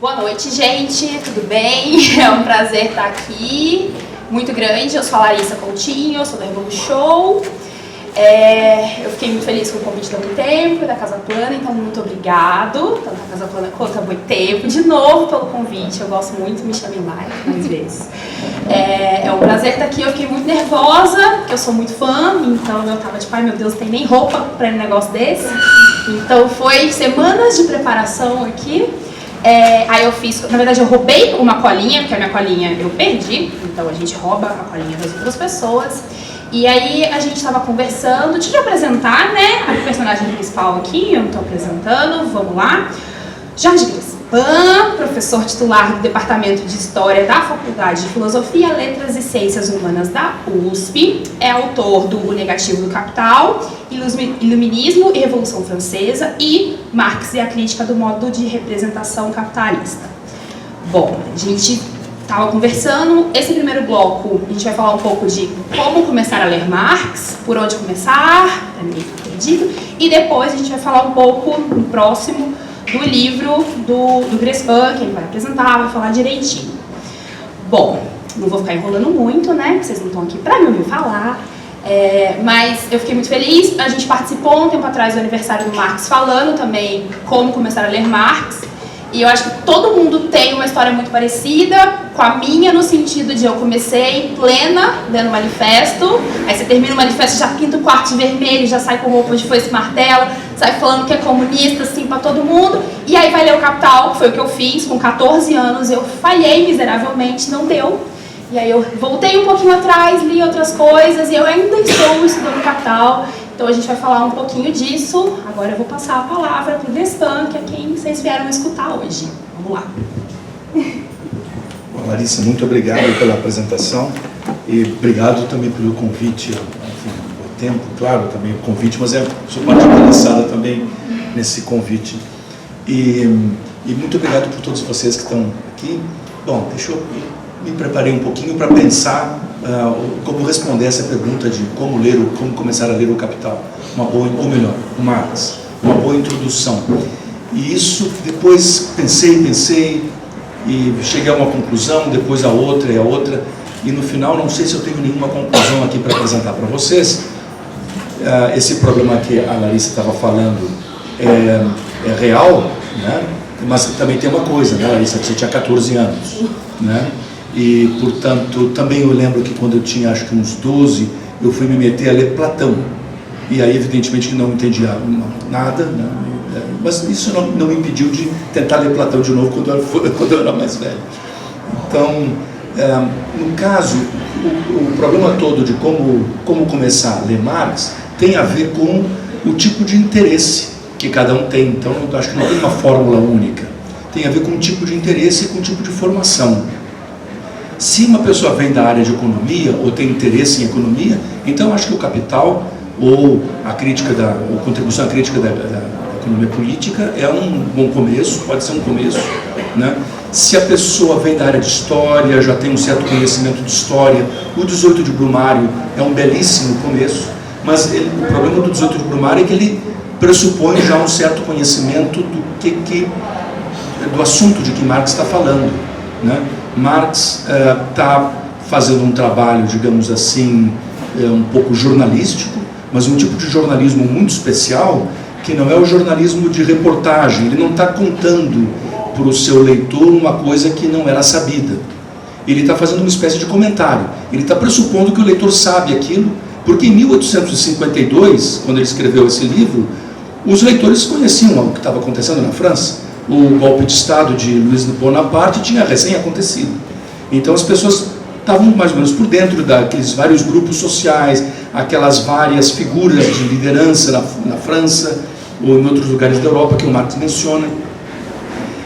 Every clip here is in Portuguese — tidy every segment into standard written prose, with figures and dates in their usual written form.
Boa noite, gente, tudo bem? É um prazer estar aqui, muito grande. Eu sou a Larissa Coutinho, eu sou da Revolu Show. Eu fiquei muito feliz com o convite da Boitempo e da Casa Plana, então muito obrigado, tanto a Casa Plana quanto a Boitempo, de novo pelo convite. Eu gosto muito, me chamem mais vezes. É um prazer estar aqui. Eu fiquei muito nervosa, porque eu sou muito fã, então eu tava tipo, ai meu Deus, tem nem roupa para um negócio desse. Então foi semanas de preparação aqui. Aí eu fiz, na verdade eu roubei uma colinha, porque a minha colinha eu perdi, então a gente rouba a colinha das outras pessoas. E aí a gente estava conversando, deixa eu apresentar, né, a personagem principal aqui, eu não estou apresentando, vamos lá. Jorge Grespan, professor titular do Departamento de História da Faculdade de Filosofia, Letras e Ciências Humanas da USP, é autor do O Negativo do Capital, Iluminismo e Revolução Francesa e Marx e a Crítica do Modo de Representação Capitalista. Bom, a gente estava conversando, esse primeiro bloco a gente vai falar um pouco de como começar a ler Marx, por onde começar, para ninguém ficar perdido, e depois a gente vai falar um pouco, no próximo, do livro do Grespan, que ele vai apresentar, vai falar direitinho. Bom, não vou ficar enrolando muito, né, porque vocês não estão aqui para me ouvir falar, mas eu fiquei muito feliz. A gente participou um tempo atrás do aniversário do Marx, falando também como começar a ler Marx, e eu acho que todo mundo tem uma história muito parecida com a minha, no sentido de eu comecei em plena, lendo o manifesto, aí você termina o manifesto, já pinta o quarto de vermelho, já sai com roupa de foice e martelo, sai falando que é comunista, assim, pra todo mundo, e aí vai ler o Capital, que foi o que eu fiz, com 14 anos, eu falhei miseravelmente, não deu, e aí eu voltei um pouquinho atrás, li outras coisas, e eu ainda estou estudando Capital. Então a gente vai falar um pouquinho disso. Agora eu vou passar a palavra para o Grespan, que é quem vocês vieram escutar hoje. Vamos lá. Bom, Larissa, muito obrigado pela apresentação e obrigado também pelo convite. Enfim, o tempo, claro, também o convite, mas sou parte interessada também nesse convite. E muito obrigado por todos vocês que estão aqui. Bom, deixa eu me preparei um pouquinho para pensar como responder essa pergunta de como começar a ler o Capital, ou melhor, o Marx, uma boa introdução. E isso, depois pensei e cheguei a uma conclusão, depois a outra e a outra, e no final não sei se eu tenho nenhuma conclusão aqui para apresentar para vocês. Esse problema que a Larissa estava falando é real, né? Mas também tem uma coisa, né, Larissa, que você tinha 14 anos, né? E, portanto, também eu lembro que quando eu tinha, acho que uns 12, eu fui me meter a ler Platão. E aí, evidentemente, que não entendia nada, né? Mas isso não me impediu de tentar ler Platão de novo quando eu era mais velho. Então, no caso, o problema todo de como começar a ler Marx tem a ver com o tipo de interesse que cada um tem. Então, eu acho que não tem uma fórmula única. Tem a ver com o tipo de interesse e com o tipo de formação. Se uma pessoa vem da área de economia ou tem interesse em economia, então acho que o Capital ou a contribuição à crítica da economia política é um bom começo, pode ser um começo, né? Se a pessoa vem da área de história, já tem um certo conhecimento de história, o 18 de Brumário é um belíssimo começo, mas o problema do 18 de Brumário é que ele pressupõe já um certo conhecimento do assunto de que Marx está falando, né? Marx está fazendo um trabalho, digamos assim, um pouco jornalístico, mas um tipo de jornalismo muito especial, que não é o jornalismo de reportagem. Ele não está contando para o seu leitor uma coisa que não era sabida. Ele está fazendo uma espécie de comentário. Ele está pressupondo que o leitor sabe aquilo, porque em 1852, quando ele escreveu esse livro, os leitores conheciam o que estava acontecendo na França. O golpe de Estado de Luiz Bonaparte tinha recém acontecido. Então as pessoas estavam mais ou menos por dentro daqueles vários grupos sociais, aquelas várias figuras de liderança na França ou em outros lugares da Europa que o Marx menciona.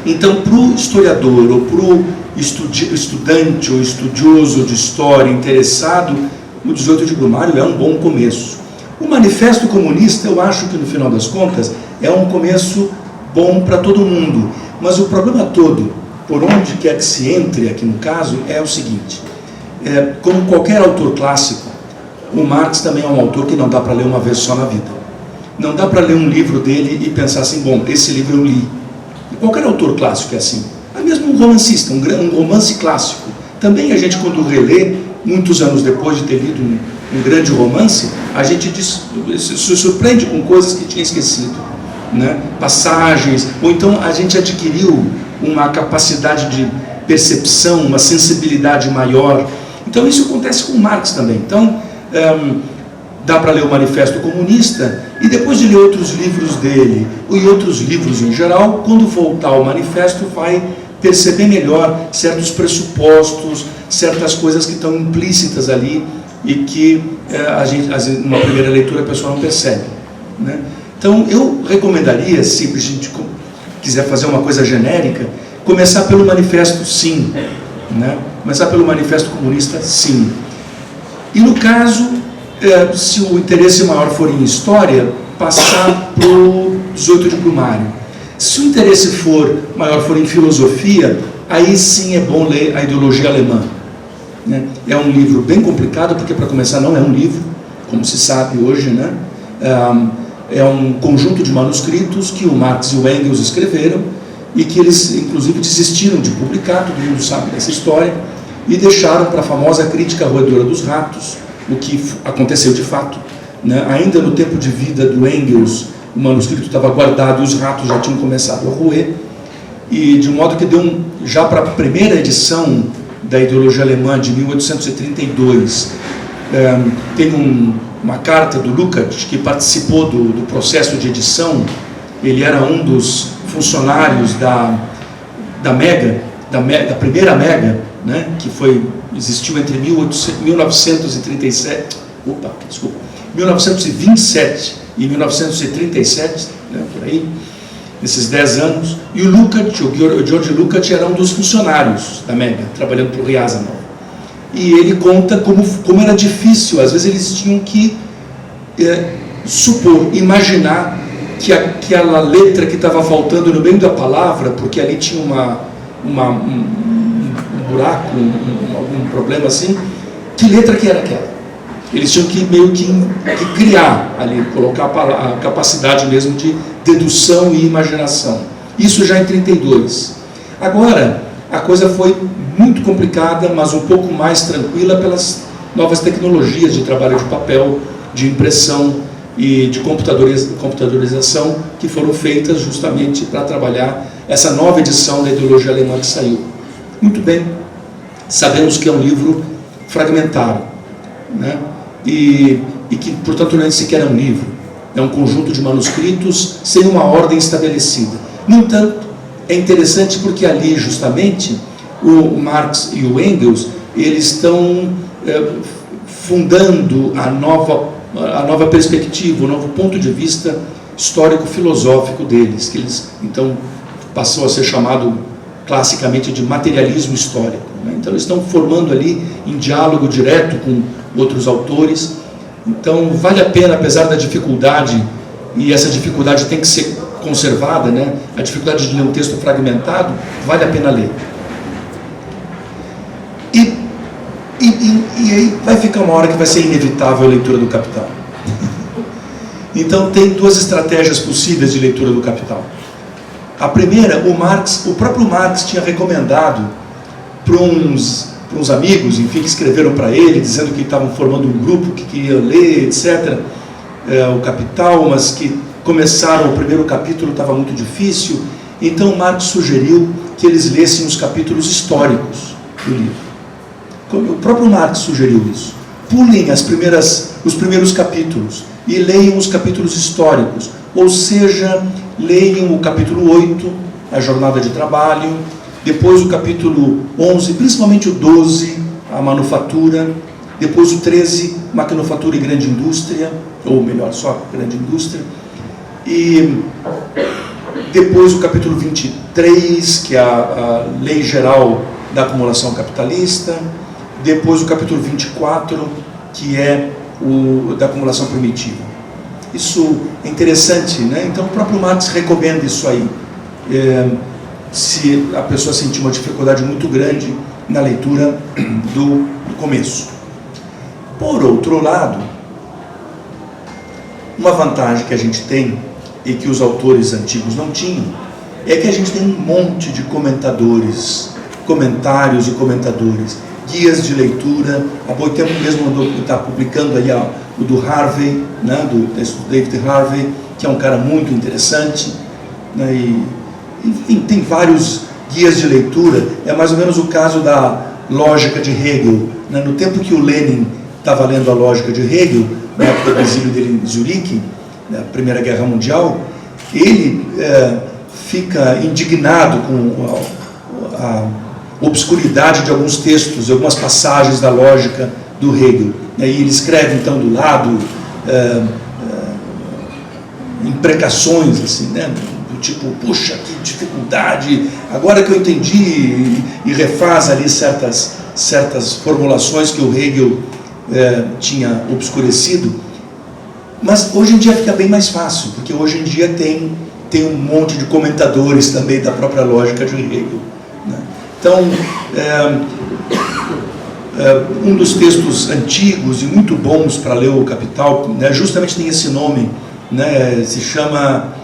Então, para o historiador ou para o estudante ou estudioso de história interessado, o 18 de Brumário é um bom começo. O Manifesto Comunista, eu acho que no final das contas, é um começo bom para todo mundo, mas o problema todo, por onde quer que se entre aqui no caso, é o seguinte: como qualquer autor clássico, o Marx também é um autor que não dá para ler uma vez só na vida. Não dá para ler um livro dele e pensar assim, bom, esse livro eu li. Qualquer autor clássico é assim. mesmo um romancista, um romance clássico. Também a gente, quando relê, muitos anos depois de ter lido um grande romance, a gente se surpreende com coisas que tinha esquecido, né? Passagens, ou então a gente adquiriu uma capacidade de percepção, uma sensibilidade maior. Então isso acontece com Marx também. Então dá para ler o Manifesto Comunista e depois de ler outros livros dele, e outros livros em geral, quando voltar ao Manifesto vai perceber melhor certos pressupostos, certas coisas que estão implícitas ali e que numa primeira leitura a pessoa não percebe, né? Então eu recomendaria, se a gente quiser fazer uma coisa genérica, começar pelo Manifesto, sim, né? Começar pelo Manifesto Comunista, sim. E no caso, se o interesse maior for em história, passar para o 18 de Brumário. Se o interesse maior for em filosofia, aí sim é bom ler A Ideologia Alemã, né? É um livro bem complicado, porque para começar não é um livro, como se sabe hoje, né? É um conjunto de manuscritos que o Marx e o Engels escreveram e que eles inclusive desistiram de publicar, todo mundo sabe dessa história, e deixaram para a famosa crítica roedora dos ratos, o que aconteceu de fato, né? Ainda no tempo de vida do Engels, o manuscrito estava guardado e os ratos já tinham começado a roer, e de modo que deu já para a primeira edição da Ideologia Alemã de 1832, tem uma carta do Lukács, que participou do processo de edição. Ele era um dos funcionários da primeira Mega, né, que existiu entre 1927 e 1937, né, por aí, nesses 10 anos, e o Lukács, o George Lukács, era um dos funcionários da Mega, trabalhando para o Riazanov. E ele conta como era difícil, às vezes eles tinham que imaginar que aquela letra que estava faltando no meio da palavra, porque ali tinha um buraco, algum problema assim, que letra que era aquela? Eles tinham que meio que criar ali, colocar a capacidade mesmo de dedução e imaginação. Isso já em 32. Agora, a coisa foi muito complicada, mas um pouco mais tranquila pelas novas tecnologias de trabalho de papel, de impressão e de computadorização que foram feitas justamente para trabalhar essa nova edição da Ideologia Alemã que saiu. Muito bem, sabemos que é um livro fragmentário, né? E que, portanto, não é sequer um livro, é um conjunto de manuscritos sem uma ordem estabelecida. No entanto, é interessante porque ali, justamente, o Marx e o Engels, eles estão fundando a nova perspectiva, o novo ponto de vista histórico-filosófico deles, que eles, então, passou a ser chamado classicamente de materialismo histórico, né? Então, eles estão formando ali em diálogo direto com outros autores. Então, vale a pena, apesar da dificuldade, e essa dificuldade tem que ser conservada, né? A dificuldade de ler um texto fragmentado, vale a pena ler. E aí vai ficar uma hora que vai ser inevitável a leitura do Capital. Então tem duas estratégias possíveis de leitura do Capital. A primeira, o próprio Marx tinha recomendado para uns amigos, enfim, que escreveram para ele, dizendo que estavam formando um grupo que queria ler, etc., o Capital, mas que começaram, o primeiro capítulo estava muito difícil, então Marx sugeriu que eles lessem os capítulos históricos do livro. O próprio Marx sugeriu isso. Pulem os primeiros capítulos e leiam os capítulos históricos, ou seja, leiam o capítulo 8, a jornada de trabalho, depois o capítulo 11, principalmente o 12, a manufatura, depois o 13, maquinofatura e grande indústria, ou melhor, só grande indústria, e depois o capítulo 23, que é a lei geral da acumulação capitalista, depois o capítulo 24, que é o da acumulação primitiva. Isso é interessante, né? Então o próprio Marx recomenda isso aí, se a pessoa sentir uma dificuldade muito grande na leitura do começo. Por outro lado, uma vantagem que a gente tem e que os autores antigos não tinham é que a gente tem um monte de comentadores, comentários e comentadores, guias de leitura. Há pouco tempo mesmo está publicando aí o do Harvey, né, do David Harvey, que é um cara muito interessante, né, e, enfim, tem vários guias de leitura. É mais ou menos o caso da lógica de Hegel, né? No tempo que o Lenin estava lendo a lógica de Hegel, na época do exílio dele em Zurique, na Primeira Guerra Mundial, ele fica indignado com a obscuridade de alguns textos, de algumas passagens da lógica do Hegel. E aí ele escreve então do lado imprecações assim, né? Do tipo, puxa, que dificuldade, agora que eu entendi, e refaz ali certas formulações que o Hegel tinha obscurecido. Mas hoje em dia fica bem mais fácil, porque hoje em dia tem um monte de comentadores também da própria lógica de Hegel, né? Então, um dos textos antigos e muito bons para ler o Capital, né, justamente tem esse nome, né, se chama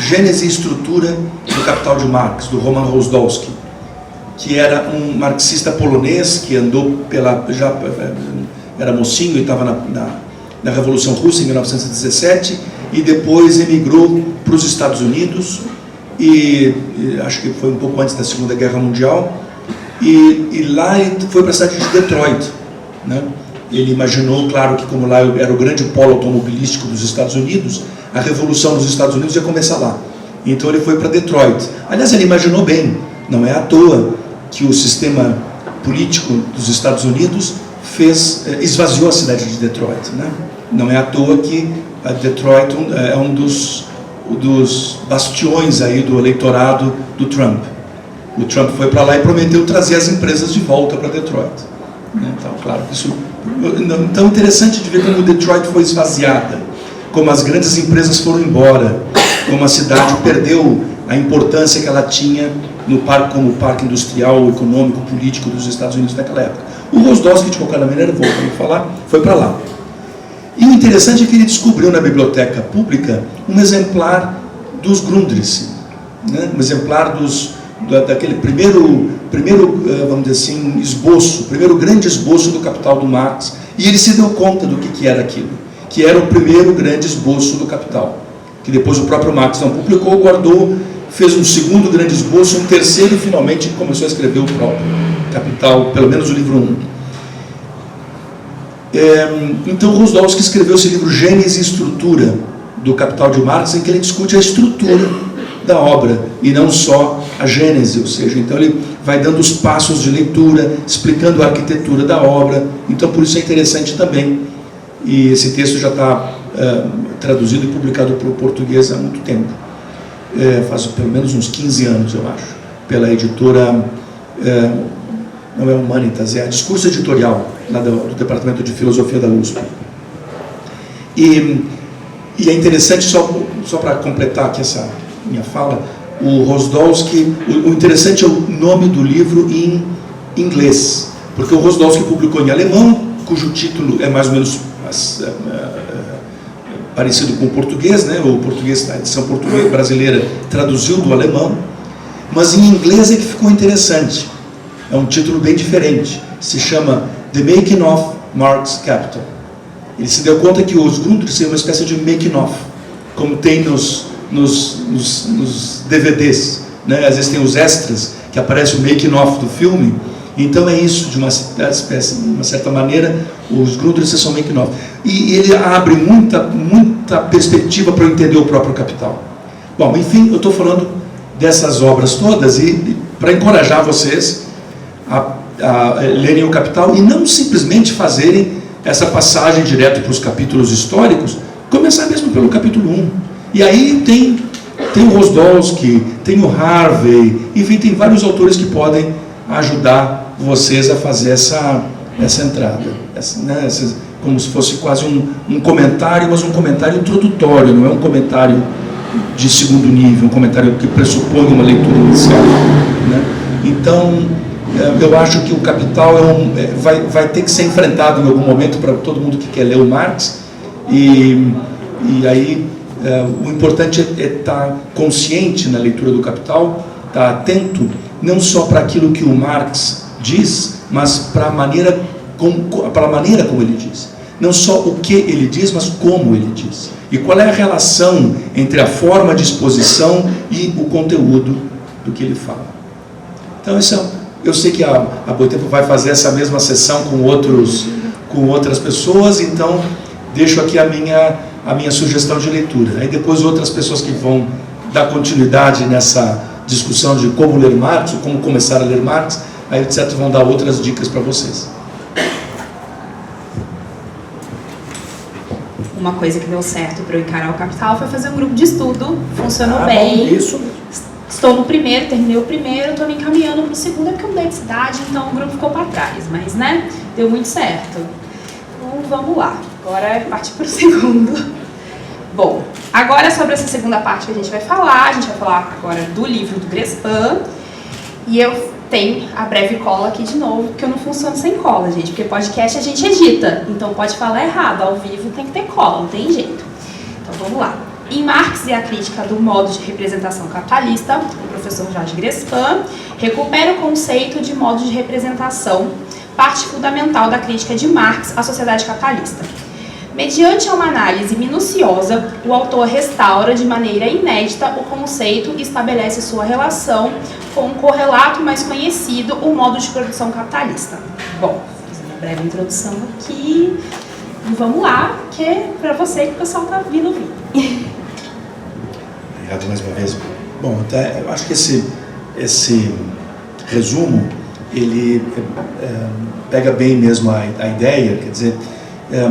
Gênese e Estrutura do Capital de Marx, do Roman Rozdolski, que era um marxista polonês que andou já era mocinho e estava na Revolução Russa em 1917 e depois emigrou para os Estados Unidos e acho que foi um pouco antes da Segunda Guerra Mundial, e lá ele foi para a cidade de Detroit, né? Ele imaginou, claro, que como lá era o grande polo automobilístico dos Estados Unidos, a Revolução dos Estados Unidos ia começar lá. Então ele foi para Detroit. Aliás, ele imaginou bem, não é à toa que o sistema político dos Estados Unidos esvaziou a cidade de Detroit, né? Não é à toa que a Detroit é um dos bastiões aí do eleitorado do Trump. O Trump foi para lá e prometeu trazer as empresas de volta para Detroit, né? Então, claro que isso... Então, interessante de ver como Detroit foi esvaziada, como as grandes empresas foram embora, como a cidade perdeu a importância que ela tinha como parque industrial, econômico, político dos Estados Unidos naquela época. O Rozdolski, de qualquer maneira, voltando a falar, foi para lá. E o interessante é que ele descobriu na biblioteca pública um exemplar dos Grundrisse, né? Um exemplar daquele primeiro, vamos dizer assim, esboço, primeiro grande esboço do Capital do Marx, e ele se deu conta do que era aquilo, que era o primeiro grande esboço do Capital, que depois o próprio Marx não publicou, guardou, fez um segundo grande esboço, um terceiro e finalmente começou a escrever o próprio Capital, pelo menos o livro 1. Então Rozdolski escreveu esse livro Gênese e Estrutura do Capital de Marx, em que ele discute a estrutura da obra e não só a gênese, ou seja, então ele vai dando os passos de leitura, explicando a arquitetura da obra. Então por isso é interessante também, e esse texto já está traduzido e publicado para o português há muito tempo, faz pelo menos uns 15 anos, eu acho, pela editora, não é Humanitas, é a Discurso Editorial, lá do Departamento de Filosofia da USP. E é interessante, só para completar aqui essa minha fala, o Rozdolski, o interessante é o nome do livro em inglês, porque o Rozdolski publicou em alemão, cujo título é mais ou menos parecido com o português, né? O português, a edição portuguesa brasileira traduziu do alemão, mas em inglês é que ficou interessante. É um título bem diferente, se chama The Making of Marx Capital. Ele se deu conta que os Grundrisse é uma espécie de making of, como tem nos DVDs, né? Às vezes tem os extras, que aparece o making of do filme. Então é isso, de uma certa maneira, os Grundrisse são making of. E ele abre muita perspectiva para eu entender o próprio Capital. Bom, enfim, eu estou falando dessas obras todas e para encorajar vocês a lerem o Capital e não simplesmente fazerem essa passagem direto para os capítulos históricos, começar mesmo pelo capítulo 1. E aí tem o Rozdolski, tem o Harvey, enfim, tem vários autores que podem ajudar vocês a fazer essa entrada, né, como se fosse quase um comentário, mas um comentário introdutório, não é um comentário de segundo nível, um comentário que pressupõe uma leitura inicial, né? Então, eu acho que o Capital vai ter que ser enfrentado em algum momento para todo mundo que quer ler o Marx, e aí o importante é estar consciente na leitura do Capital, estar atento não só para aquilo que o Marx diz, mas para a maneira como ele diz. Não só o que ele diz, mas como ele diz. E qual é a relação entre a forma de exposição e o conteúdo do que ele fala. Então, eu sei que a Boitempo vai fazer essa mesma sessão com outras pessoas, então deixo aqui a minha sugestão de leitura. Aí depois outras pessoas que vão dar continuidade nessa discussão de como ler Marx, ou como começar a ler Marx, aí etc. vão dar outras dicas para vocês. Uma coisa que deu certo para eu encarar o Capital foi fazer um grupo de estudo, funcionou bem. Bom, isso. Estou no primeiro, terminei o primeiro, estou me encaminhando para o segundo, é porque eu mudei de cidade, então o grupo ficou para trás, mas né, deu muito certo. Então vamos lá, agora é partir para o segundo. Bom, agora sobre essa segunda parte que a gente vai falar agora do livro do Grespan, e eu tenho a breve cola aqui de novo, porque eu não funciono sem cola, gente, porque podcast a gente edita, então pode falar errado, ao vivo tem que ter cola, não tem jeito. Então vamos lá. Em Marx e a crítica do modo de representação capitalista, o professor Jorge Grespan recupera o conceito de modo de representação, parte fundamental da crítica de Marx à sociedade capitalista. Mediante uma análise minuciosa, o autor restaura de maneira inédita o conceito e estabelece sua relação com um correlato mais conhecido, o modo de produção capitalista. Bom, fiz uma breve introdução aqui e vamos lá, que é para você que o pessoal está vindo ouvir. Obrigado mais uma vez. Bom, até, eu acho que esse resumo, ele pega bem mesmo a ideia, quer dizer,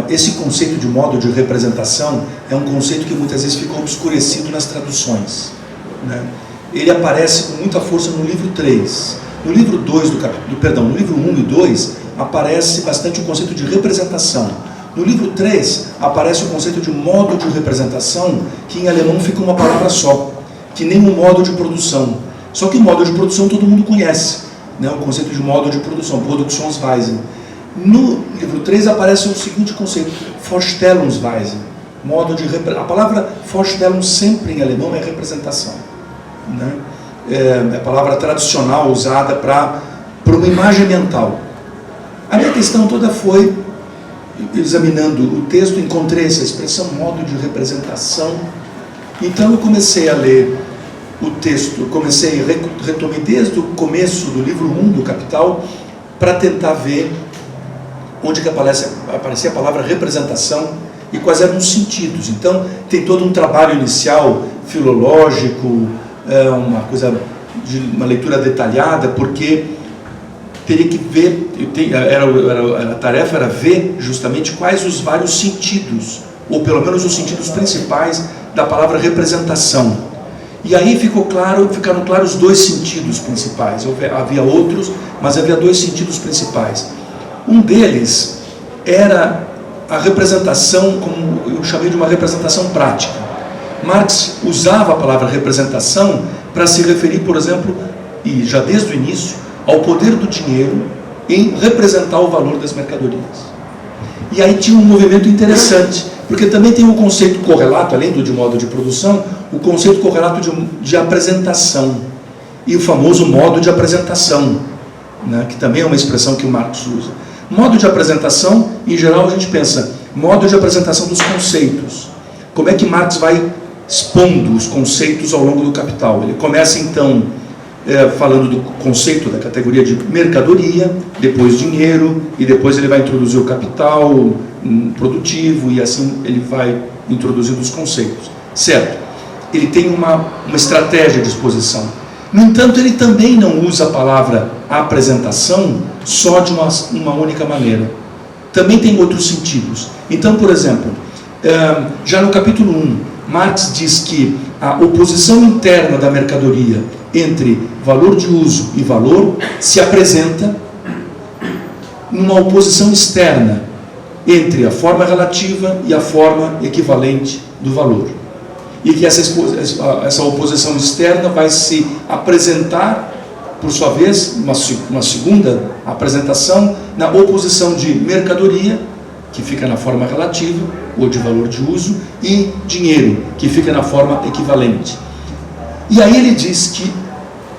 esse conceito de modo de representação é um conceito que muitas vezes fica obscurecido nas traduções, né? Ele aparece com muita força no livro 3. No livro 2 no livro 1 e 2, aparece bastante o conceito de representação. No livro 3, aparece o conceito de modo de representação, que em alemão fica uma palavra só, que nem o modo de produção. Só que o modo de produção todo mundo conhece, né? O conceito de modo de produção, Produktionsweise. No livro 3 aparece o seguinte conceito, Vorstellungsweise. A palavra Vorstellung sempre em alemão é representação, né? É a palavra tradicional usada para uma imagem mental. A minha questão toda foi, examinando o texto, encontrei essa expressão, modo de representação. Então eu comecei a ler o texto, retomei desde o começo do livro 1 do Capital, para tentar ver onde que aparecia a palavra representação e quais eram os sentidos. Então tem todo um trabalho inicial, filológico, uma leitura detalhada, porque teria que ver, a tarefa era ver justamente quais os vários sentidos, ou pelo menos os sentidos principais da palavra representação. E aí ficaram claros dois sentidos principais. Havia outros, mas havia dois sentidos principais. Um deles era a representação, como eu chamei de uma representação prática. Marx usava a palavra representação para se referir, por exemplo, e já desde o início, ao poder do dinheiro em representar o valor das mercadorias. E aí tinha um movimento interessante, porque também tem um conceito correlato, além do de modo de produção, o conceito correlato de apresentação, e o famoso modo de apresentação, né, que também é uma expressão que o Marx usa. Modo de apresentação, em geral a gente pensa, modo de apresentação dos conceitos. Como é que Marx vai expondo os conceitos ao longo do Capital? Ele começa então falando do conceito da categoria de mercadoria, depois dinheiro, e depois ele vai introduzir o capital produtivo, e assim ele vai introduzindo os conceitos. Certo? Ele tem uma estratégia de exposição. No entanto, ele também não usa a palavra apresentação só de uma única maneira. Também tem outros sentidos. Então, por exemplo, já no capítulo 1, Marx diz que a oposição interna da mercadoria entre valor de uso e valor se apresenta numa oposição externa entre a forma relativa e a forma equivalente do valor. E que essa oposição externa vai se apresentar, por sua vez, uma segunda apresentação na oposição de mercadoria, que fica na forma relativa, ou de valor de uso, e dinheiro, que fica na forma equivalente. E aí ele diz que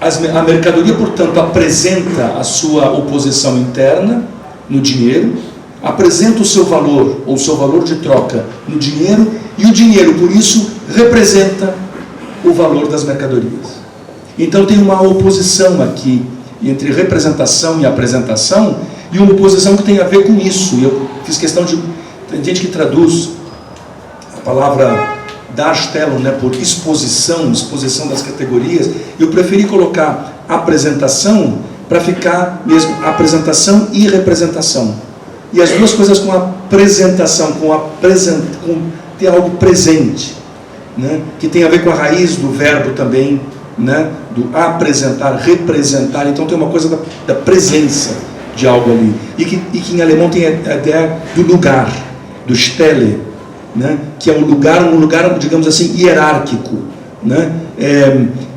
a mercadoria, portanto, apresenta a sua oposição interna no dinheiro, apresenta o seu valor, ou o seu valor de troca no dinheiro, e o dinheiro, por isso, representa o valor das mercadorias. Então tem uma oposição aqui entre representação e apresentação, e uma oposição que tem a ver com isso. E eu fiz questão de... Tem gente que traduz a palavra Darstellung, né, por exposição das categorias. Eu preferi colocar apresentação para ficar mesmo apresentação e representação. E as duas coisas com apresentação, com ter algo presente, né, que tem a ver com a raiz do verbo também, né, do apresentar, representar. Então tem uma coisa da presença de algo ali. E que em alemão tem a ideia do lugar, do Stelle, né, que é um lugar, digamos assim, hierárquico, né,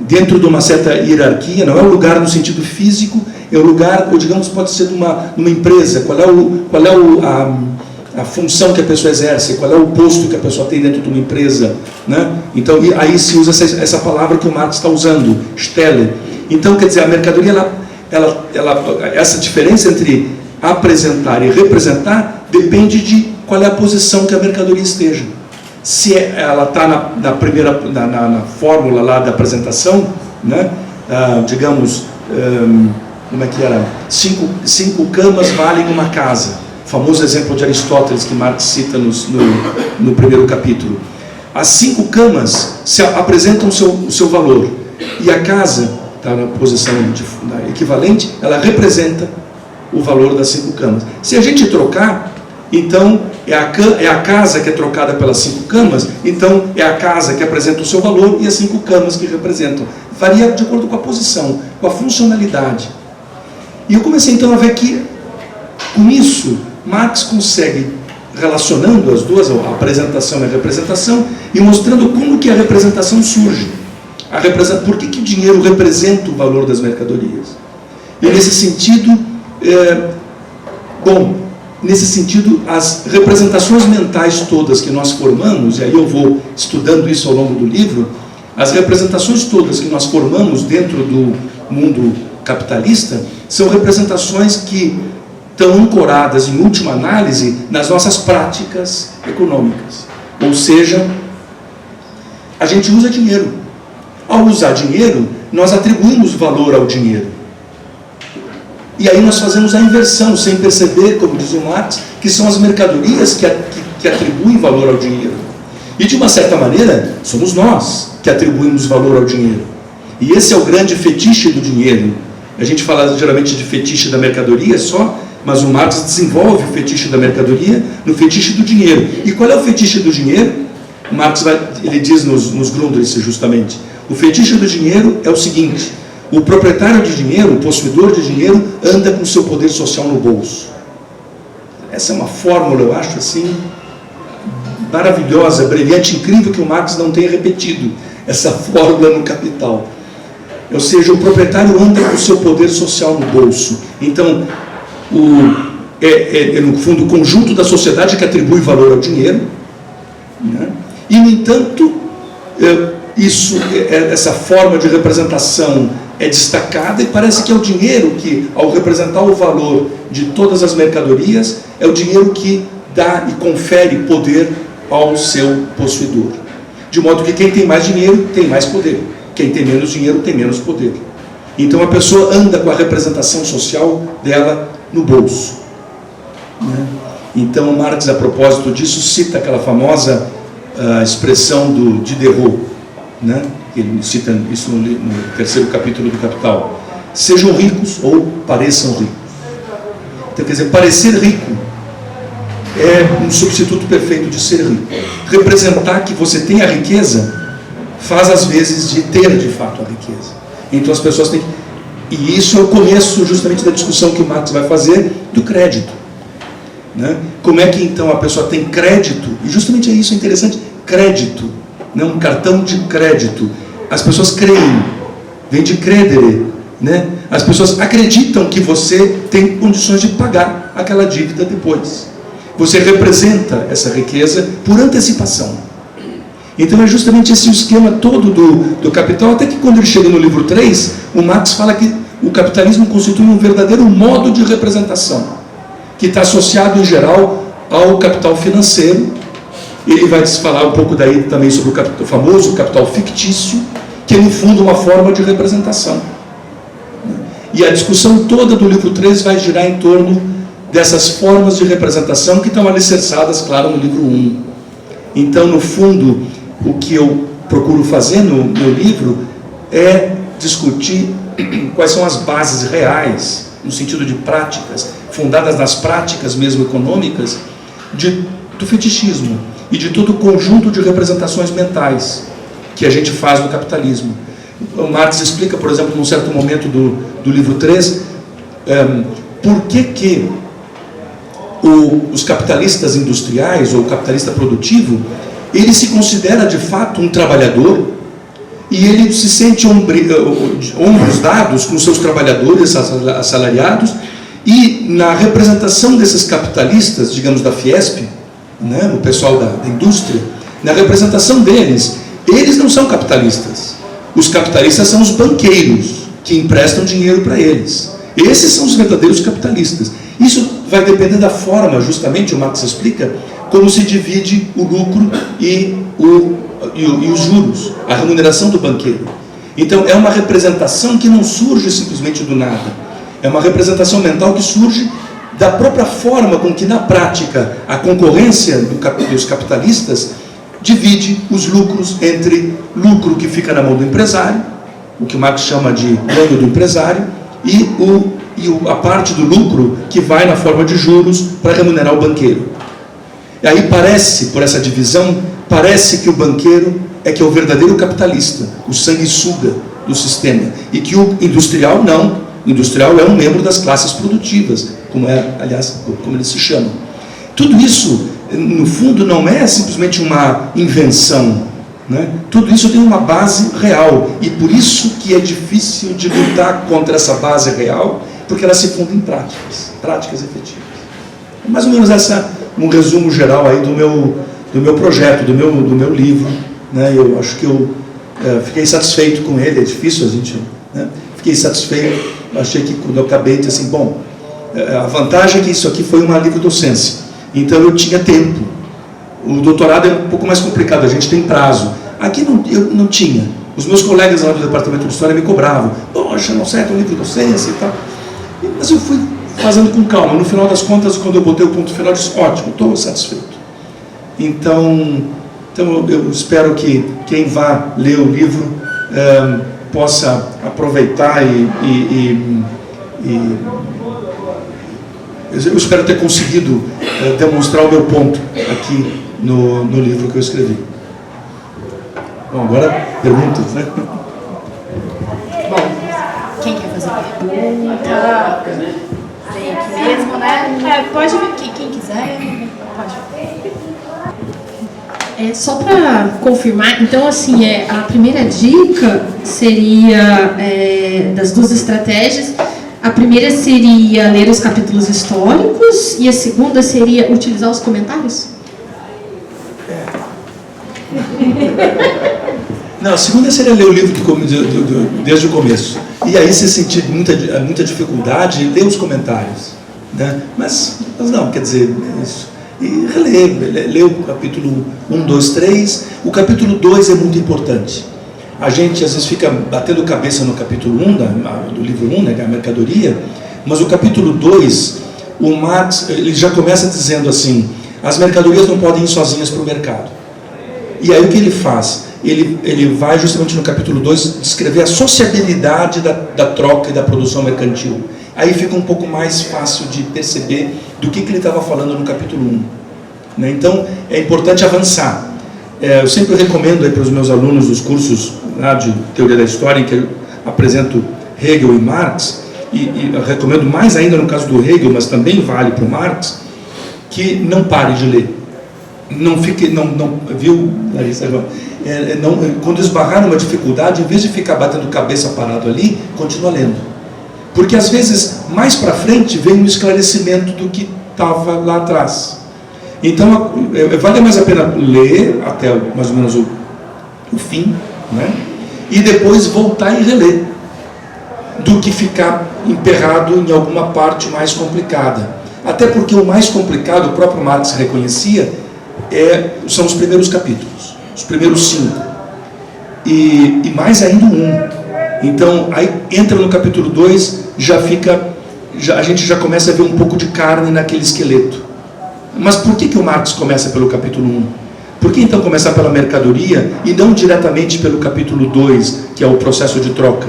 dentro de uma certa hierarquia. Não é um lugar no sentido físico, é um lugar, ou digamos, pode ser numa empresa. Qual é a função que a pessoa exerce, qual é o posto que a pessoa tem dentro de uma empresa, né? Então, aí se usa essa palavra que o Marx está usando, Stelle. Então, quer dizer, a mercadoria, essa diferença entre apresentar e representar depende de qual é a posição que a mercadoria esteja. Se ela está na fórmula lá da apresentação, né? Digamos, como é que era? Cinco camas valem uma casa. Famoso exemplo de Aristóteles que Marx cita no primeiro capítulo. As 5 camas apresentam o seu valor, e a casa está na posição equivalente, ela representa o valor das 5 camas. Se a gente trocar, então é a casa que é trocada pelas 5 camas, então é a casa que apresenta o seu valor e as 5 camas que representam. Varia de acordo com a posição, com a funcionalidade. E eu comecei então a ver que, com isso, Marx consegue, relacionando as duas, a apresentação e a representação, e mostrando como que a representação surge. Por que o dinheiro representa o valor das mercadorias? E nesse sentido, as representações mentais todas que nós formamos, e aí eu vou estudando isso ao longo do livro, as representações todas que nós formamos dentro do mundo capitalista, são representações que estão ancoradas, em última análise, nas nossas práticas econômicas. Ou seja, a gente usa dinheiro. Ao usar dinheiro, nós atribuímos valor ao dinheiro. E aí nós fazemos a inversão, sem perceber, como diz o Marx, que são as mercadorias que atribuem valor ao dinheiro. E de uma certa maneira, somos nós que atribuímos valor ao dinheiro. E esse é o grande fetiche do dinheiro. A gente fala geralmente de fetiche da mercadoria só, mas o Marx desenvolve o fetiche da mercadoria no fetiche do dinheiro. E qual é o fetiche do dinheiro? O Marx ele diz nos Grundrisse justamente. O fetiche do dinheiro é o seguinte: o proprietário de dinheiro, o possuidor de dinheiro, anda com o seu poder social no bolso. Essa é uma fórmula, eu acho assim, maravilhosa, brilhante, incrível, que o Marx não tenha repetido essa fórmula no Capital. Ou seja, o proprietário anda com o seu poder social no bolso. Então, no fundo, o conjunto da sociedade que atribui valor ao dinheiro, né? E, no entanto, essa forma de representação é destacada, e parece que é o dinheiro que, ao representar o valor de todas as mercadorias, é o dinheiro que dá e confere poder ao seu possuidor. De modo que quem tem mais dinheiro tem mais poder, quem tem menos dinheiro tem menos poder. Então a pessoa anda com a representação social dela no bolso, né? Então Marx, a propósito disso, cita aquela famosa expressão do Diderot, né? Ele cita isso no terceiro capítulo do Capital: sejam ricos ou pareçam ricos. Então, quer dizer, parecer rico é um substituto perfeito de ser rico. Representar que você tem a riqueza faz às vezes de ter de fato a riqueza. Então as pessoas têm que... E isso é o começo justamente da discussão que o Marx vai fazer do crédito, né? Como é que então a pessoa tem crédito? E justamente é isso, é interessante, crédito, né? Um cartão de crédito. As pessoas creem, vem de credere, né? As pessoas acreditam que você tem condições de pagar aquela dívida depois. Você representa essa riqueza por antecipação. Então é justamente esse o esquema todo do Capital, até que quando ele chega no livro 3, o Marx fala que o capitalismo constitui um verdadeiro modo de representação, que está associado em geral ao capital financeiro. Ele vai falar um pouco daí também sobre o famoso capital fictício, que é no fundo uma forma de representação. E a discussão toda do livro 3 vai girar em torno dessas formas de representação que estão alicerçadas, claro, no livro 1. Então, no fundo, o que eu procuro fazer no meu livro é discutir quais são as bases reais, no sentido de práticas, fundadas nas práticas mesmo econômicas, do fetichismo e de todo o conjunto de representações mentais que a gente faz no capitalismo. O Marx explica, por exemplo, num certo momento do livro 3, por que os capitalistas industriais, ou o capitalista produtivo, ele se considera de fato um trabalhador, e ele se sente ombros dados com seus trabalhadores assalariados, e na representação desses capitalistas, digamos da Fiesp, né, o pessoal da indústria, na representação deles, eles não são capitalistas. Os capitalistas são os banqueiros que emprestam dinheiro para eles. Esses são os verdadeiros capitalistas. Isso vai depender da forma, justamente, o Marx explica, como se divide o lucro e os juros, a remuneração do banqueiro. Então, é uma representação que não surge simplesmente do nada. É uma representação mental que surge da própria forma com que, na prática, a concorrência dos capitalistas divide os lucros entre lucro que fica na mão do empresário, o que o Marx chama de ganho do empresário, e a parte do lucro que vai na forma de juros para remunerar o banqueiro. E aí parece, por essa divisão, parece que o banqueiro é que é o verdadeiro capitalista, o sanguessuga do sistema, e que o industrial não. O industrial é um membro das classes produtivas, como eles se chamam. Tudo isso, no fundo, não é simplesmente uma invenção, né? Tudo isso tem uma base real, e por isso que é difícil de lutar contra essa base real, porque ela se funda em práticas efetivas. É mais ou menos um resumo geral aí do meu projeto, do meu livro, né? Eu acho que eu fiquei satisfeito com ele. É difícil a gente, né? Fiquei satisfeito. Achei que quando eu acabei, disse assim, bom, a vantagem é que isso aqui foi uma livre-docência, então eu tinha tempo. O doutorado é um pouco mais complicado, a gente tem prazo. Aqui eu não tinha. Os meus colegas lá do departamento de história me cobravam, poxa, não serve um livre-docência e tal. Mas eu fui fazendo com calma. No final das contas, quando eu botei o ponto final, eu disse, ótimo, estou satisfeito. Então eu espero que quem vá ler o livro possa aproveitar eu espero ter conseguido demonstrar o meu ponto aqui no livro que eu escrevi. Bom, agora perguntas, né? Bom, quem quer fazer pergunta? Tem aqui mesmo, né? Pode vir, quem quiser, pode. Só para confirmar, então assim, a primeira dica seria das duas estratégias. A primeira seria ler os capítulos históricos e a segunda seria utilizar os comentários? Não, a segunda seria ler o livro desde o começo. E aí, se sentir muita dificuldade, ler os comentários, né? Mas não, quer dizer, isso. E ler o capítulo 1, 2, 3. O capítulo 2 é muito importante. A gente às vezes fica batendo cabeça no capítulo 1 do livro 1, né, que é a mercadoria, mas o capítulo 2, o Marx, ele já começa dizendo assim, as mercadorias não podem ir sozinhas para o mercado. E aí o que ele faz? Ele vai justamente no capítulo 2 descrever a sociabilidade da troca e da produção mercantil. Aí fica um pouco mais fácil de perceber do que ele estava falando no capítulo 1. Né? Então, é importante avançar. Eu sempre recomendo para os meus alunos dos cursos de Teoria da História, em que eu apresento Hegel e Marx, e eu recomendo mais ainda no caso do Hegel, mas também vale para o Marx, que não pare de ler. Não fique, viu, Larissa? Quando esbarrar numa dificuldade, em vez de ficar batendo cabeça parado ali, continua lendo. Porque às vezes, mais para frente, vem um esclarecimento do que estava lá atrás. Então, vale mais a pena ler até mais ou menos o fim, né? E depois voltar e reler, do que ficar emperrado em alguma parte mais complicada. Até porque o mais complicado, o próprio Marx reconhecia, são os primeiros capítulos, os primeiros 5. E mais ainda 1. Então, aí entra no capítulo 2, a gente já começa a ver um pouco de carne naquele esqueleto. Mas por que o Marx começa pelo capítulo 1? Por que então começar pela mercadoria e não diretamente pelo capítulo 2, que é o processo de troca?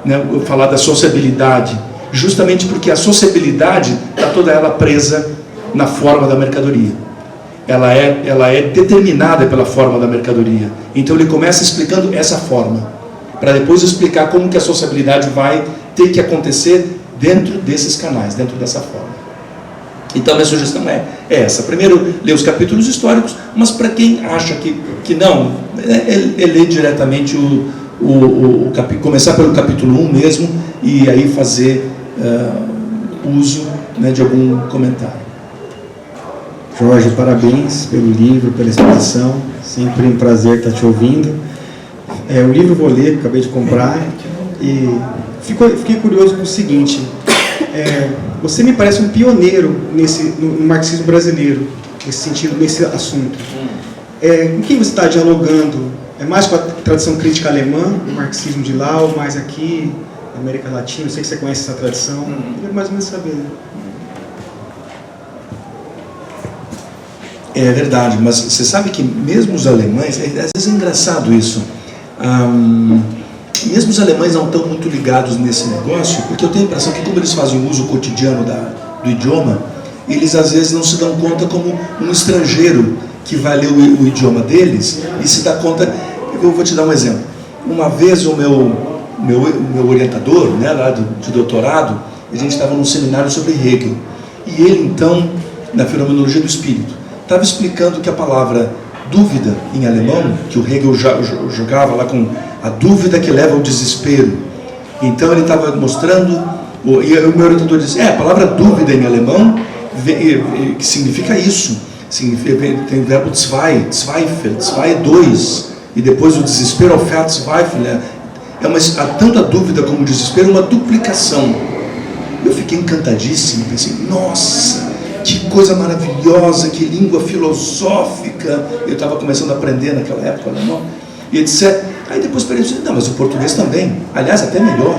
Né? Vou falar da sociabilidade. Justamente porque a sociabilidade está toda ela presa na forma da mercadoria. Ela é determinada pela forma da mercadoria. Então ele começa explicando essa forma, para depois explicar como que a sociabilidade vai ter que acontecer dentro desses canais, dentro dessa forma. Então a minha sugestão é essa. Primeiro, ler os capítulos históricos, mas para quem acha que não, ler diretamente começar pelo capítulo 1 mesmo, e aí fazer uso, né, de algum comentário. Jorge, parabéns pelo livro, pela exposição, sempre um prazer estar te ouvindo. O livro eu vou ler, acabei de comprar, e fiquei curioso com o seguinte, você me parece um pioneiro no marxismo brasileiro, nesse sentido, nesse assunto. Com quem você está dialogando? É mais com a tradição crítica alemã, o marxismo de lá, ou mais aqui, na América Latina? Eu sei que você conhece essa tradição, eu queria mais ou menos saber. É verdade, mas você sabe que mesmo os alemães, às vezes é engraçado isso, mesmo os alemães não estão muito ligados nesse negócio, porque eu tenho a impressão que como eles fazem o uso cotidiano do idioma, eles às vezes não se dão conta como um estrangeiro que vai ler o idioma deles e se dá conta. Eu vou te dar um exemplo. Uma vez o meu orientador, né, lá de doutorado, a gente estava num seminário sobre Hegel, e ele então, na fenomenologia do espírito, estava explicando que a palavra dúvida em alemão, que o Hegel jogava lá com a dúvida que leva ao desespero. Então ele estava mostrando, e o meu orientador disse, a palavra dúvida em alemão que significa isso, tem o verbo Zweifel, zwei é 2, e depois o desespero ao Verzweifeln, tanto a dúvida como o desespero, uma duplicação. Eu fiquei encantadíssimo, pensei, nossa, que coisa maravilhosa, que língua filosófica. Eu estava começando a aprender naquela época alemão, e etc. Aí depois pensei, não, mas o português também, aliás, até melhor.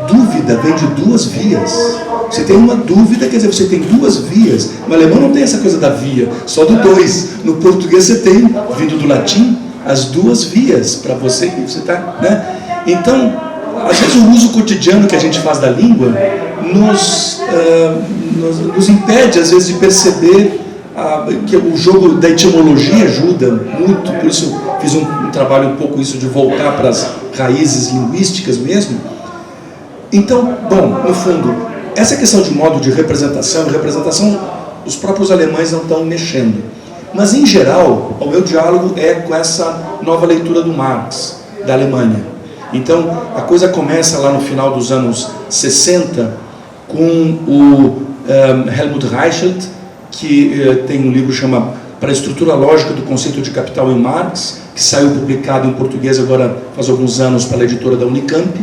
Dúvida vem de 2 vias. Você tem uma dúvida, quer dizer, você tem 2 vias. No alemão não tem essa coisa da via, só do 2. No português você tem, vindo do latim, as 2 vias para você que você está, né? Então, às vezes o uso cotidiano que a gente faz da língua nos impede, às vezes, de perceber que o jogo da etimologia ajuda muito. Por isso fiz um trabalho um pouco isso de voltar para as raízes linguísticas mesmo. Então, bom, no fundo, essa questão de modo de representação, os próprios alemães não estão mexendo. Mas, em geral, o meu diálogo é com essa nova leitura do Marx, da Alemanha. Então, a coisa começa lá no final dos anos 60, com o Helmut Reichelt, que tem um livro que chama Para a Estrutura Lógica do Conceito de Capital em Marx, que saiu publicado em português agora faz alguns anos pela editora da Unicamp,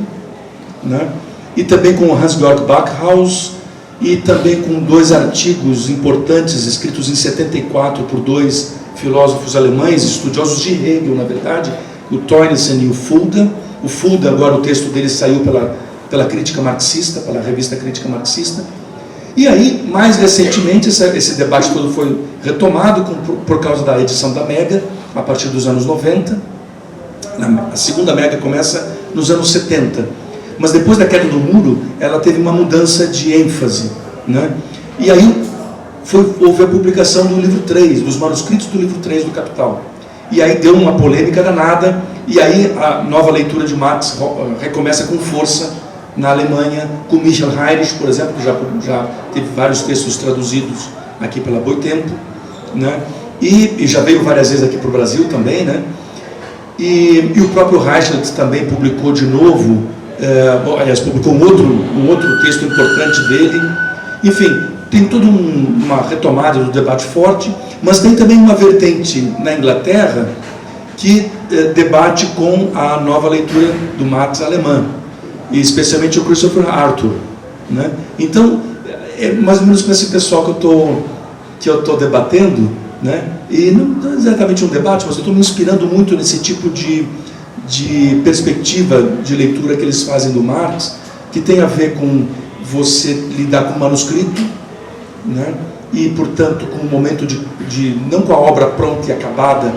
né? E também com o Hans-Georg Backhaus, e também com 2 artigos importantes escritos em 74 por 2 filósofos alemães, estudiosos de Hegel, na verdade, o Teunissen e o Fulda. O Fulda, agora o texto dele saiu pela Crítica Marxista, pela revista Crítica Marxista. E aí, mais recentemente, esse debate todo foi retomado por causa da edição da Mega, a partir dos anos 90. A segunda Mega começa nos anos 70. Mas depois da queda do muro, ela teve uma mudança de ênfase, né? E aí houve a publicação do livro 3, dos manuscritos do livro 3 do Capital. E aí deu uma polêmica danada, e aí a nova leitura de Marx recomeça com força na Alemanha, com Michael Heinrich, por exemplo, que já teve vários textos traduzidos aqui pela Boitempo, né? E já veio várias vezes aqui para o Brasil também, né? E o próprio Reichelt também publicou de novo, aliás, publicou um outro texto importante dele. Enfim, tem toda uma retomada do debate forte, mas tem também uma vertente na Inglaterra que debate com a nova leitura do Marx alemã, e especialmente o Christopher Arthur, né? Então, é mais ou menos com esse pessoal que eu estou debatendo, né? E não é exatamente um debate, mas eu estou me inspirando muito nesse tipo de perspectiva de leitura que eles fazem do Marx, que tem a ver com você lidar com o manuscrito, né? E, portanto, com o momento não com a obra pronta e acabada,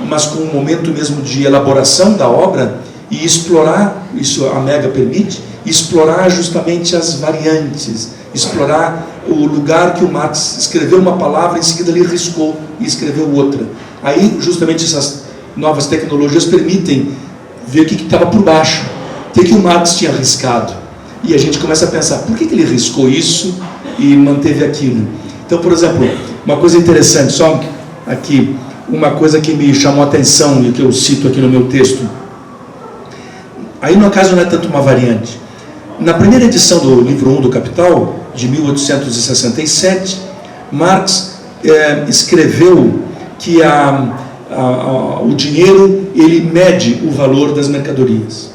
mas com um momento mesmo de elaboração da obra, e explorar, isso a Mega permite, explorar justamente as variantes, explorar o lugar que o Marx escreveu uma palavra, em seguida ele riscou e escreveu outra. Aí, justamente, essas novas tecnologias permitem ver o que estava por baixo, o que o Marx tinha riscado. E a gente começa a pensar, por que ele riscou isso e manteve aquilo? Então, por exemplo, uma coisa interessante, só aqui, uma coisa que me chamou a atenção e que eu cito aqui no meu texto. Aí, no caso, não é tanto uma variante. Na primeira edição do livro 1 do Capital, de 1867, Marx escreveu que o dinheiro, ele mede o valor das mercadorias.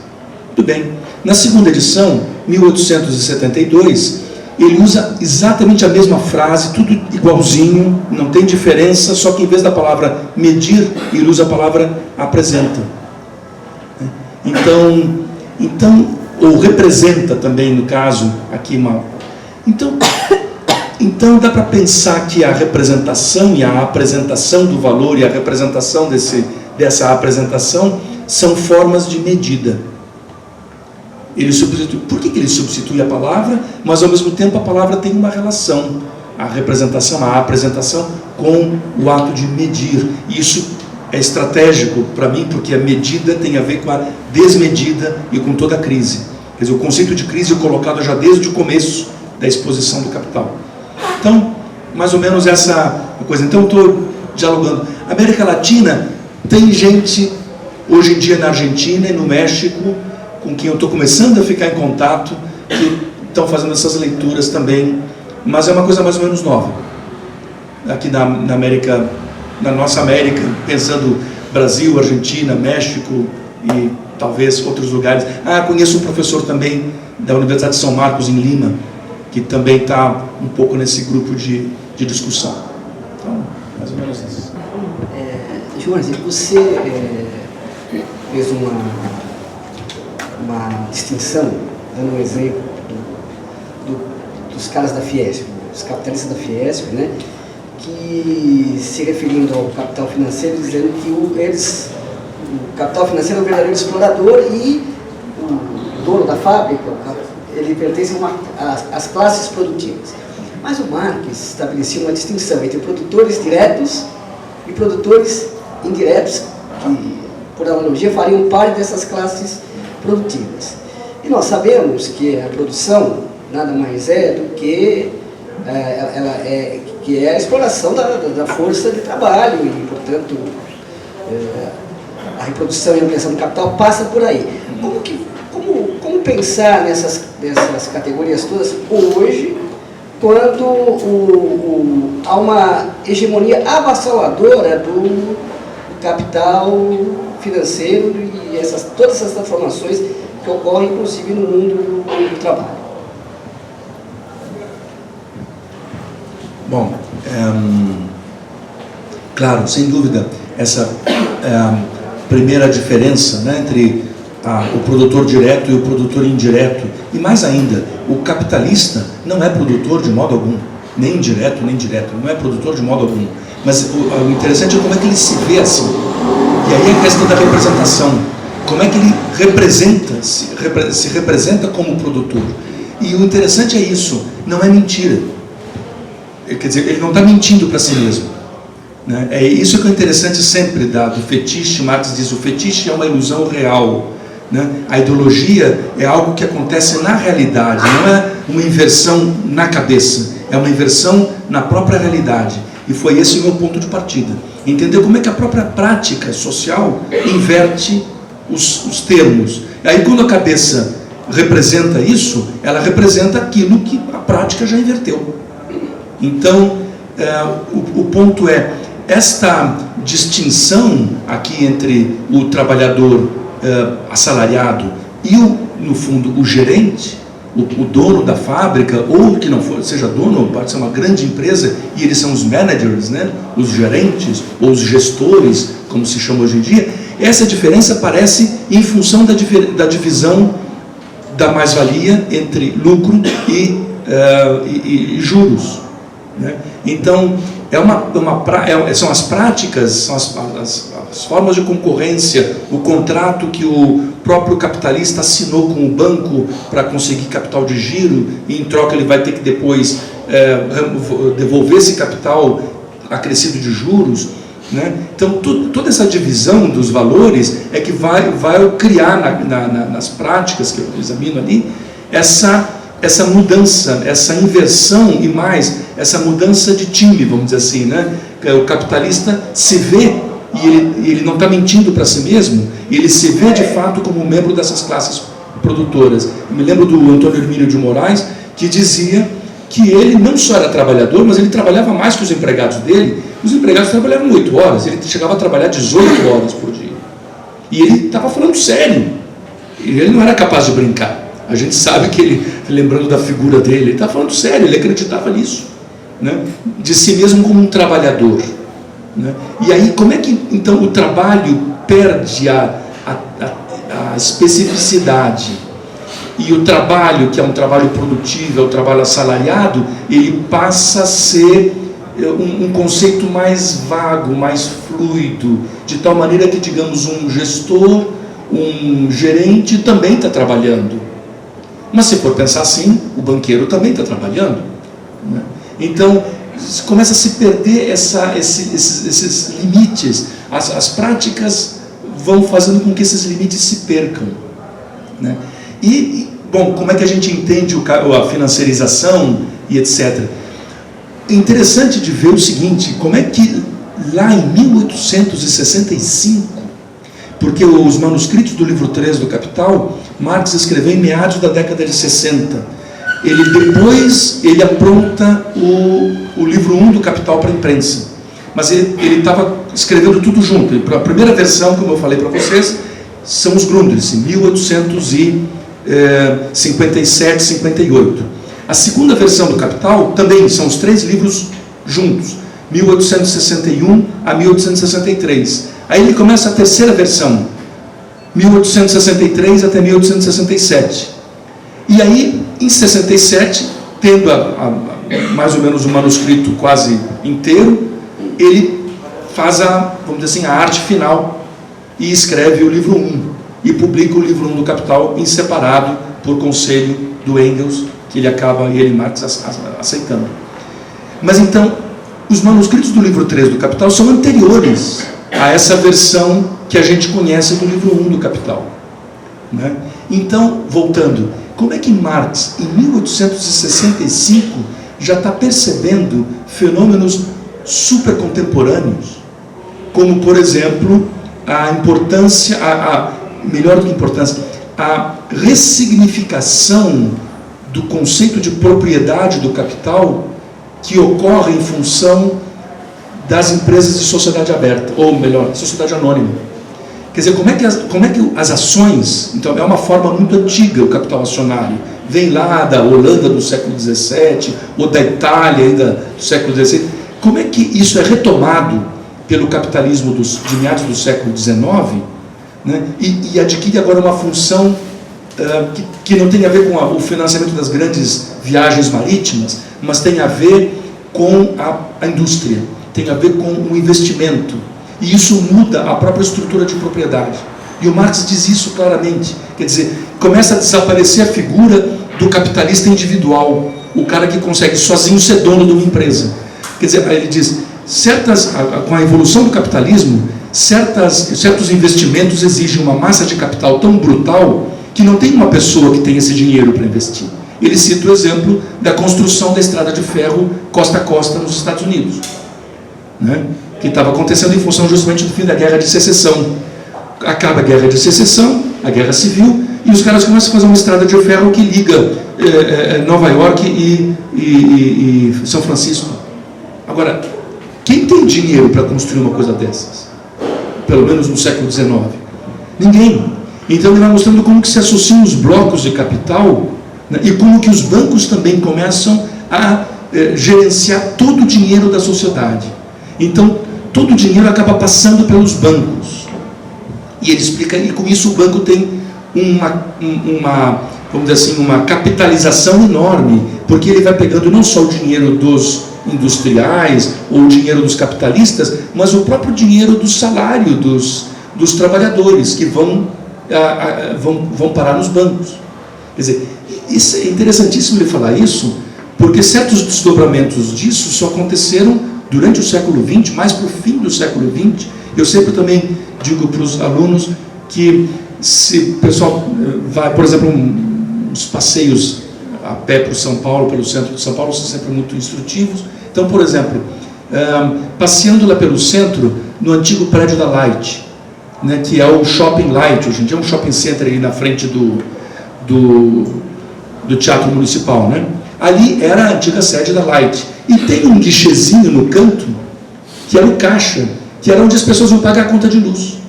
Muito bem. Na segunda edição, 1872, ele usa exatamente a mesma frase, tudo igualzinho, não tem diferença, só que em vez da palavra medir, ele usa a palavra apresenta. Então, ou representa também, no caso, aqui uma... Então dá para pensar que a representação e a apresentação do valor e a representação dessa apresentação são formas de medida. Por que ele substitui a palavra, mas ao mesmo tempo a palavra tem uma relação, a representação, a apresentação, com o ato de medir. E isso é estratégico para mim, porque a medida tem a ver com a desmedida e com toda a crise. Quer dizer, o conceito de crise é colocado já desde o começo da exposição do Capital. Então, mais ou menos essa coisa. Então, estou dialogando. A América Latina tem gente, hoje em dia na Argentina e no México, com quem eu estou começando a ficar em contato, que estão fazendo essas leituras também, mas é uma coisa mais ou menos nova. Aqui na América, na nossa América, pensando Brasil, Argentina, México e talvez outros lugares. Conheço um professor também da Universidade de São Marcos, em Lima, que também está um pouco nesse grupo de discussão. Então, mais ou menos isso. Jonas, você fez uma distinção, dando um exemplo dos caras da Fiesp, os capitalistas da Fiesp, né, que se referindo ao capital financeiro, dizendo que o capital financeiro é o verdadeiro explorador e o dono da fábrica, ele pertence às classes produtivas. Mas o Marx estabelecia uma distinção entre produtores diretos e produtores indiretos, que, por analogia, fariam parte dessas classes produtivas. E nós sabemos que a produção nada mais é do que a exploração da força de trabalho e, portanto, a reprodução e a ampliação do capital passa por aí. Como pensar nessas categorias todas hoje, quando há uma hegemonia avassaladora do capital financeiro e todas essas transformações que ocorrem, inclusive, no mundo do trabalho? Bom, claro, sem dúvida, essa primeira diferença, né, entre o produtor direto e o produtor indireto, e mais ainda, o capitalista não é produtor de modo algum, nem indireto nem direto, não é produtor de modo algum. Mas o interessante é como é que ele se vê assim. E aí a questão da representação, como é que ele se representa como produtor. E o interessante é isso, não é mentira. Quer dizer, ele não está mentindo para si mesmo, né? É isso que é interessante sempre do fetiche. Marx diz, o fetiche é uma ilusão real, né? A ideologia é algo que acontece na realidade, não é uma inversão na cabeça, é uma inversão na própria realidade. E foi esse o meu ponto de partida. Entender como é que a própria prática social inverte os termos. E aí, quando a cabeça representa isso, ela representa aquilo que a prática já inverteu. Então, o ponto é, esta distinção aqui entre o trabalhador assalariado e, no fundo, o gerente, o dono da fábrica, ou que não for, seja dono, pode ser uma grande empresa, e eles são os managers, né? Os gerentes, ou os gestores, como se chama hoje em dia. Essa diferença aparece em função da divisão da mais-valia entre lucro e juros, né? Então, são as práticas, são as formas de concorrência, o contrato que o próprio capitalista assinou com o banco para conseguir capital de giro, e em troca ele vai ter que depois devolver esse capital acrescido de juros, né? Então, toda essa divisão dos valores é que vai criar nas práticas que eu examino ali, essa mudança, essa inversão e mais, essa mudança de time, vamos dizer assim, né? O capitalista se vê, e ele não está mentindo para si mesmo, ele se vê de fato como membro dessas classes produtoras. Eu me lembro do Antônio Hermínio de Moraes, que dizia que ele não só era trabalhador, mas ele trabalhava mais que os empregados dele. Os empregados trabalhavam 8 horas, ele chegava a trabalhar 18 horas por dia. E ele estava falando sério, ele não era capaz de brincar. A gente sabe que ele, lembrando da figura dele, ele estava falando sério, ele acreditava nisso, né? De si mesmo como um trabalhador, né? E aí, como é que então o trabalho perde a especificidade, e o trabalho, que é um trabalho produtivo, é o trabalho assalariado, ele passa a ser um conceito mais vago, mais fluido, de tal maneira que, digamos, um gestor, um gerente também está trabalhando. Mas se for pensar assim, o banqueiro também está trabalhando, né? Então, começa a se perder esses limites. As práticas vão fazendo com que esses limites se percam, né? Bom, como é que a gente entende a financiarização e etc. É interessante de ver o seguinte, como é que lá em 1865, porque os manuscritos do livro 3 do Capital, Marx escreveu em meados da década de 60. Depois ele apronta o livro 1 do Capital para a imprensa. Mas ele estava escrevendo tudo junto. A primeira versão, como eu falei para vocês, são os Grundrisse, 1857, 58. A segunda versão do Capital também são os 3 livros juntos, 1861 a 1863. Aí ele começa a terceira versão, 1863 até 1867. E aí, em 67, tendo mais ou menos o manuscrito quase inteiro, ele faz vamos dizer assim, a arte final e escreve o livro 1 e publica o livro 1 do Capital em separado por conselho do Engels, que ele e Marx aceitando. Mas então, os manuscritos do livro 3 do Capital são anteriores a essa versão que a gente conhece do livro 1 do Capital, né? Então, voltando, como é que Marx, em 1865, já está percebendo fenômenos super contemporâneos, como, por exemplo, a importância, melhor do que importância, a ressignificação do conceito de propriedade do capital que ocorre em função das empresas de sociedade aberta, ou melhor, sociedade anônima. Quer dizer, como é que as ações, então é uma forma muito antiga o capital acionário, vem lá da Holanda do século XVII, ou da Itália ainda do século XVI. Como é que isso é retomado pelo capitalismo de meados do século XIX, né? E adquire agora uma função que não tem a ver com o financiamento das grandes viagens marítimas, mas tem a ver com a indústria, tem a ver com o investimento, e isso muda a própria estrutura de propriedade. E o Marx diz isso claramente, quer dizer, começa a desaparecer a figura do capitalista individual, o cara que consegue sozinho ser dono de uma empresa. Quer dizer, ele diz, com a evolução do capitalismo, certos investimentos exigem uma massa de capital tão brutal que não tem uma pessoa que tem esse dinheiro para investir. Ele cita o exemplo da construção da estrada de ferro costa a costa nos Estados Unidos, né? Que estava acontecendo em função justamente do fim da Guerra de Secessão. Acaba a Guerra de Secessão, a Guerra Civil, e os caras começam a fazer uma estrada de ferro que liga Nova York e e São Francisco. Agora, quem tem dinheiro para construir uma coisa dessas? Pelo menos no século XIX. Ninguém. Então ele vai mostrando como que se associam os blocos de capital, né, e como que os bancos também começam a gerenciar todo o dinheiro da sociedade. Então, todo o dinheiro acaba passando pelos bancos. E ele explica, e com isso o banco tem vamos dizer assim, uma capitalização enorme, porque ele vai pegando não só o dinheiro dos industriais ou o dinheiro dos capitalistas, mas o próprio dinheiro do salário dos trabalhadores que vão parar nos bancos. Quer dizer, isso é interessantíssimo ele falar isso, porque certos desdobramentos disso só aconteceram durante o século XX, mais para o fim do século XX. Eu sempre também digo para os alunos que se o pessoal vai, por exemplo, uns passeios a pé para São Paulo, pelo centro de São Paulo, são sempre muito instrutivos. Então, por exemplo, passeando lá pelo centro, no antigo prédio da Light, né, que é o Shopping Light, hoje em dia é um shopping center aí na frente do Teatro Municipal, né? Ali era a antiga sede da Light. E tem um guichezinho no canto, que era o caixa, que era onde as pessoas vão pagar a conta de luz.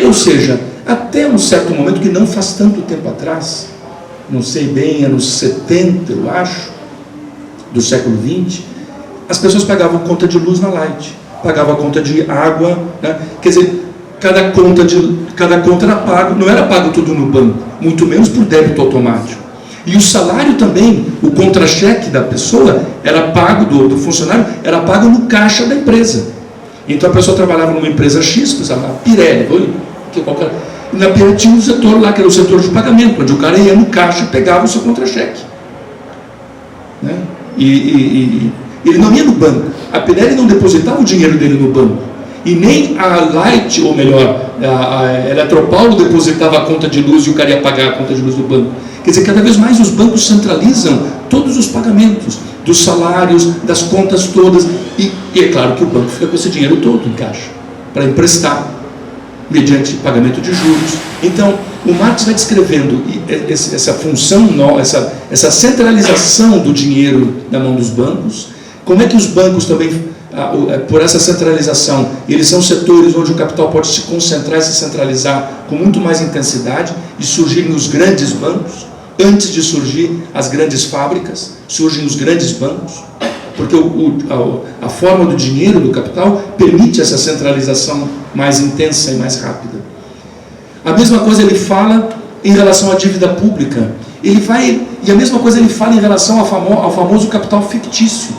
Ou seja, até um certo momento, que não faz tanto tempo atrás, não sei bem, anos 70, eu acho, do século XX, as pessoas pagavam conta de luz na Light, pagavam a conta de água, né? Quer dizer, cada conta era pago, não era pago tudo no banco, muito menos por débito automático. E o salário também, o contra-cheque da pessoa, era pago, do funcionário, era pago no caixa da empresa. Então a pessoa trabalhava numa empresa X, por exemplo, a Pirelli, e na Pirelli tinha um setor lá, que era o setor de pagamento, onde o cara ia no caixa e pegava o seu contra-cheque. Né? E ele não ia no banco. A Pirelli não depositava o dinheiro dele no banco. E nem a Light, ou melhor, a Eletropaulo depositava a conta de luz e o cara ia pagar a conta de luz do banco. Quer dizer, cada vez mais os bancos centralizam todos os pagamentos, dos salários, das contas todas, e é claro que o banco fica com esse dinheiro todo em caixa, para emprestar, mediante pagamento de juros. Então, o Marx vai descrevendo essa função, essa centralização do dinheiro na mão dos bancos, como é que os bancos também, por essa centralização, eles são setores onde o capital pode se concentrar e se centralizar com muito mais intensidade, e surgirem os grandes bancos. Antes de surgir as grandes fábricas, surgem os grandes bancos, porque a forma do dinheiro, do capital, permite essa centralização mais intensa e mais rápida. A mesma coisa ele fala em relação à dívida pública, e a mesma coisa ele fala em relação ao famoso capital fictício,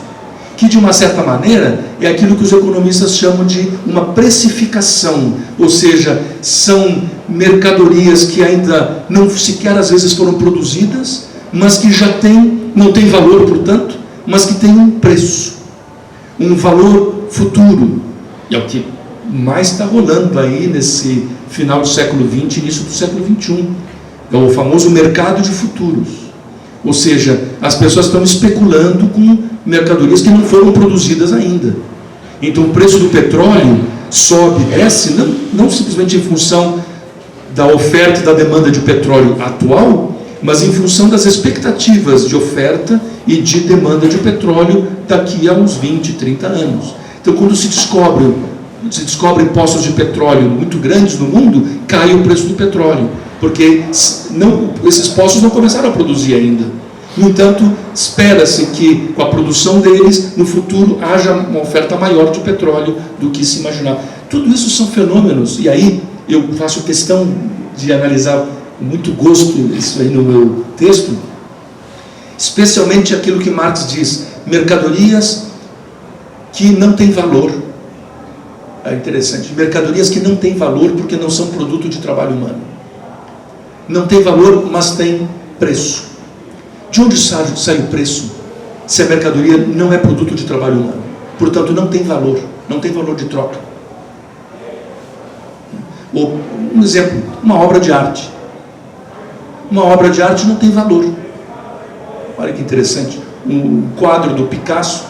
que de uma certa maneira é aquilo que os economistas chamam de uma precificação, ou seja, são mercadorias que ainda não sequer às vezes foram produzidas, mas que já não tem valor, portanto, mas que tem um preço, um valor futuro. E é o que mais está rolando aí nesse final do século XX, início do século XXI. É o famoso mercado de futuros. Ou seja, as pessoas estão especulando com mercadorias que não foram produzidas ainda. Então o preço do petróleo sobe, desce, não simplesmente em função da oferta e da demanda de petróleo atual, mas em função das expectativas de oferta e de demanda de petróleo daqui a uns 20, 30 anos. Então, quando se descobrem poços de petróleo muito grandes no mundo, cai o preço do petróleo, porque esses poços não começaram a produzir ainda. No entanto, espera-se que, com a produção deles, no futuro, haja uma oferta maior de petróleo do que se imaginava. Tudo isso são fenômenos, e aí eu faço questão de analisar com muito gosto isso aí no meu texto, especialmente aquilo que Marx diz, mercadorias que não têm valor. É interessante, mercadorias que não têm valor porque não são produto de trabalho humano. Não tem valor, mas tem preço. De onde sai o preço se a mercadoria não é produto de trabalho humano? Portanto, não tem valor de troca. Ou, um exemplo, uma obra de arte. Uma obra de arte não tem valor. Olha que interessante. Um quadro do Picasso,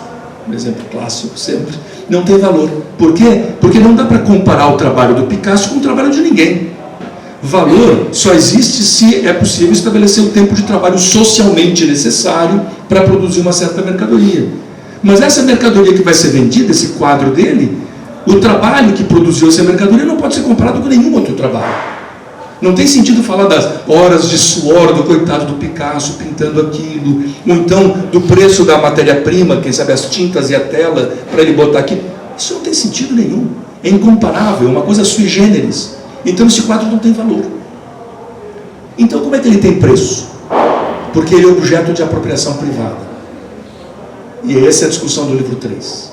um exemplo clássico sempre, não tem valor. Por quê? Porque não dá para comparar o trabalho do Picasso com o trabalho de ninguém. Valor só existe se é possível estabelecer o tempo de trabalho socialmente necessário para produzir uma certa mercadoria. Mas essa mercadoria que vai ser vendida, esse quadro dele, o trabalho que produziu essa mercadoria não pode ser comparado com nenhum outro trabalho. Não tem sentido falar das horas de suor do coitado do Picasso pintando aquilo, ou então do preço da matéria-prima, quem sabe as tintas e a tela, para ele botar aqui. Isso não tem sentido nenhum. É incomparável, é uma coisa sui generis. Então esse quadro não tem valor. Então como é que ele tem preço? Porque ele é objeto de apropriação privada. E essa é a discussão do livro 3.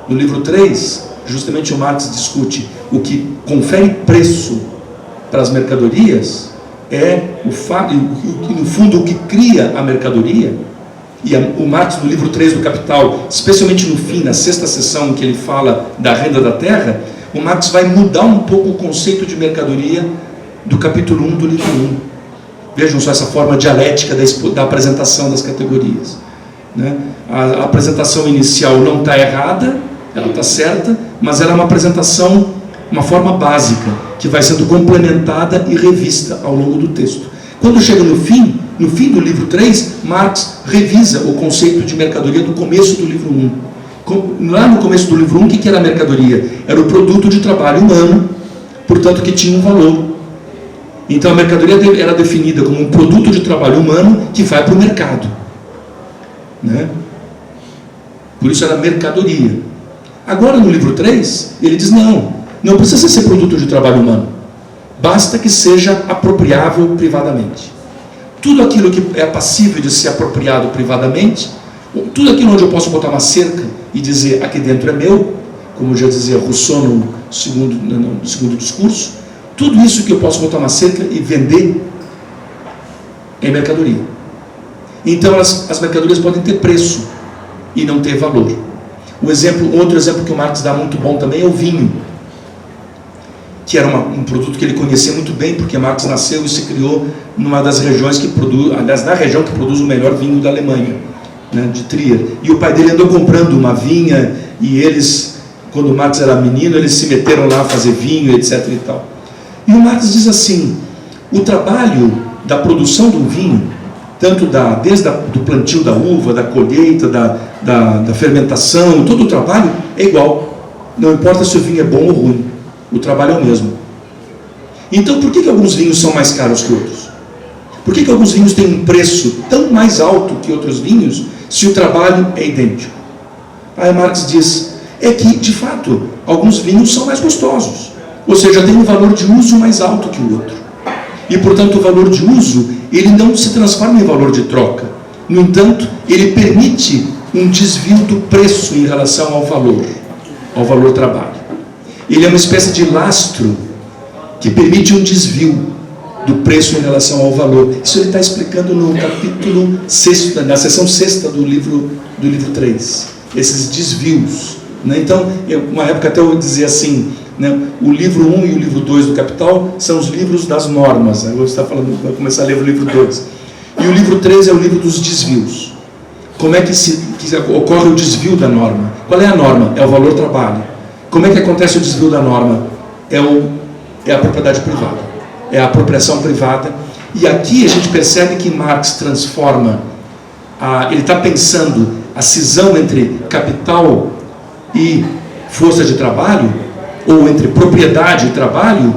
No livro 3, justamente o Marx discute o que confere preço para as mercadorias é o fato, no fundo, o que cria a mercadoria. E o Marx, no livro 3 do Capital, especialmente no fim, na 6ª sessão, em que ele fala da renda da terra, o Marx vai mudar um pouco o conceito de mercadoria do capítulo 1 do livro 1. Vejam só essa forma dialética da apresentação das categorias. Né? A apresentação inicial não está errada, ela está certa, mas ela é uma apresentação, uma forma básica, que vai sendo complementada e revista ao longo do texto. Quando chega no fim do livro 3, Marx revisa o conceito de mercadoria do começo do livro 1. Lá no começo do livro 1, o que era a mercadoria? Era o produto de trabalho humano, portanto que tinha um valor. Então a mercadoria era definida como um produto de trabalho humano que vai para o mercado. Né? Por isso era mercadoria. Agora no livro 3, ele diz não precisa ser produto de trabalho humano. Basta que seja apropriável privadamente. Tudo aquilo que é passível de ser apropriado privadamente, tudo aquilo onde eu posso botar uma cerca e dizer aqui dentro é meu, como já dizia Rousseau no segundo discurso, tudo isso que eu posso botar uma cerca e vender é mercadoria. Então as mercadorias podem ter preço e não ter valor. Outro exemplo que o Marx dá muito bom também é o vinho, que era um produto que ele conhecia muito bem, porque Marx nasceu e se criou numa das regiões que produz, aliás, na região que produz o melhor vinho da Alemanha, né, de Trier. E o pai dele andou comprando uma vinha, e eles, quando o Marx era menino, eles se meteram lá a fazer vinho, etc. e tal. E o Marx diz assim, o trabalho da produção do vinho, tanto desde do plantio da uva, da colheita, da fermentação, todo o trabalho é igual. Não importa se o vinho é bom ou ruim. O trabalho é o mesmo. Então, por que alguns vinhos são mais caros que outros? Por que alguns vinhos têm um preço tão mais alto que outros vinhos, se o trabalho é idêntico? Aí Marx diz, é que, de fato, alguns vinhos são mais gostosos. Ou seja, tem um valor de uso mais alto que o outro. E, portanto, o valor de uso, ele não se transforma em valor de troca. No entanto, ele permite um desvio do preço em relação ao valor trabalho. Ele é uma espécie de lastro que permite um desvio do preço em relação ao valor. Isso ele está explicando no capítulo 6, na seção 6ª do livro 3. Esses desvios. Né? Então, uma época até eu dizia assim, né, o livro 1 e o livro 2 do Capital são os livros das normas. Agora você está falando, vai começar a ler o livro 2. E o livro 3 é o livro dos desvios. Como é que ocorre o desvio da norma? Qual é a norma? É o valor trabalho. Como é que acontece o desvio da norma? É a propriedade privada, é a apropriação privada. E aqui a gente percebe que Marx transforma, ele está pensando a cisão entre capital e força de trabalho, ou entre propriedade e trabalho,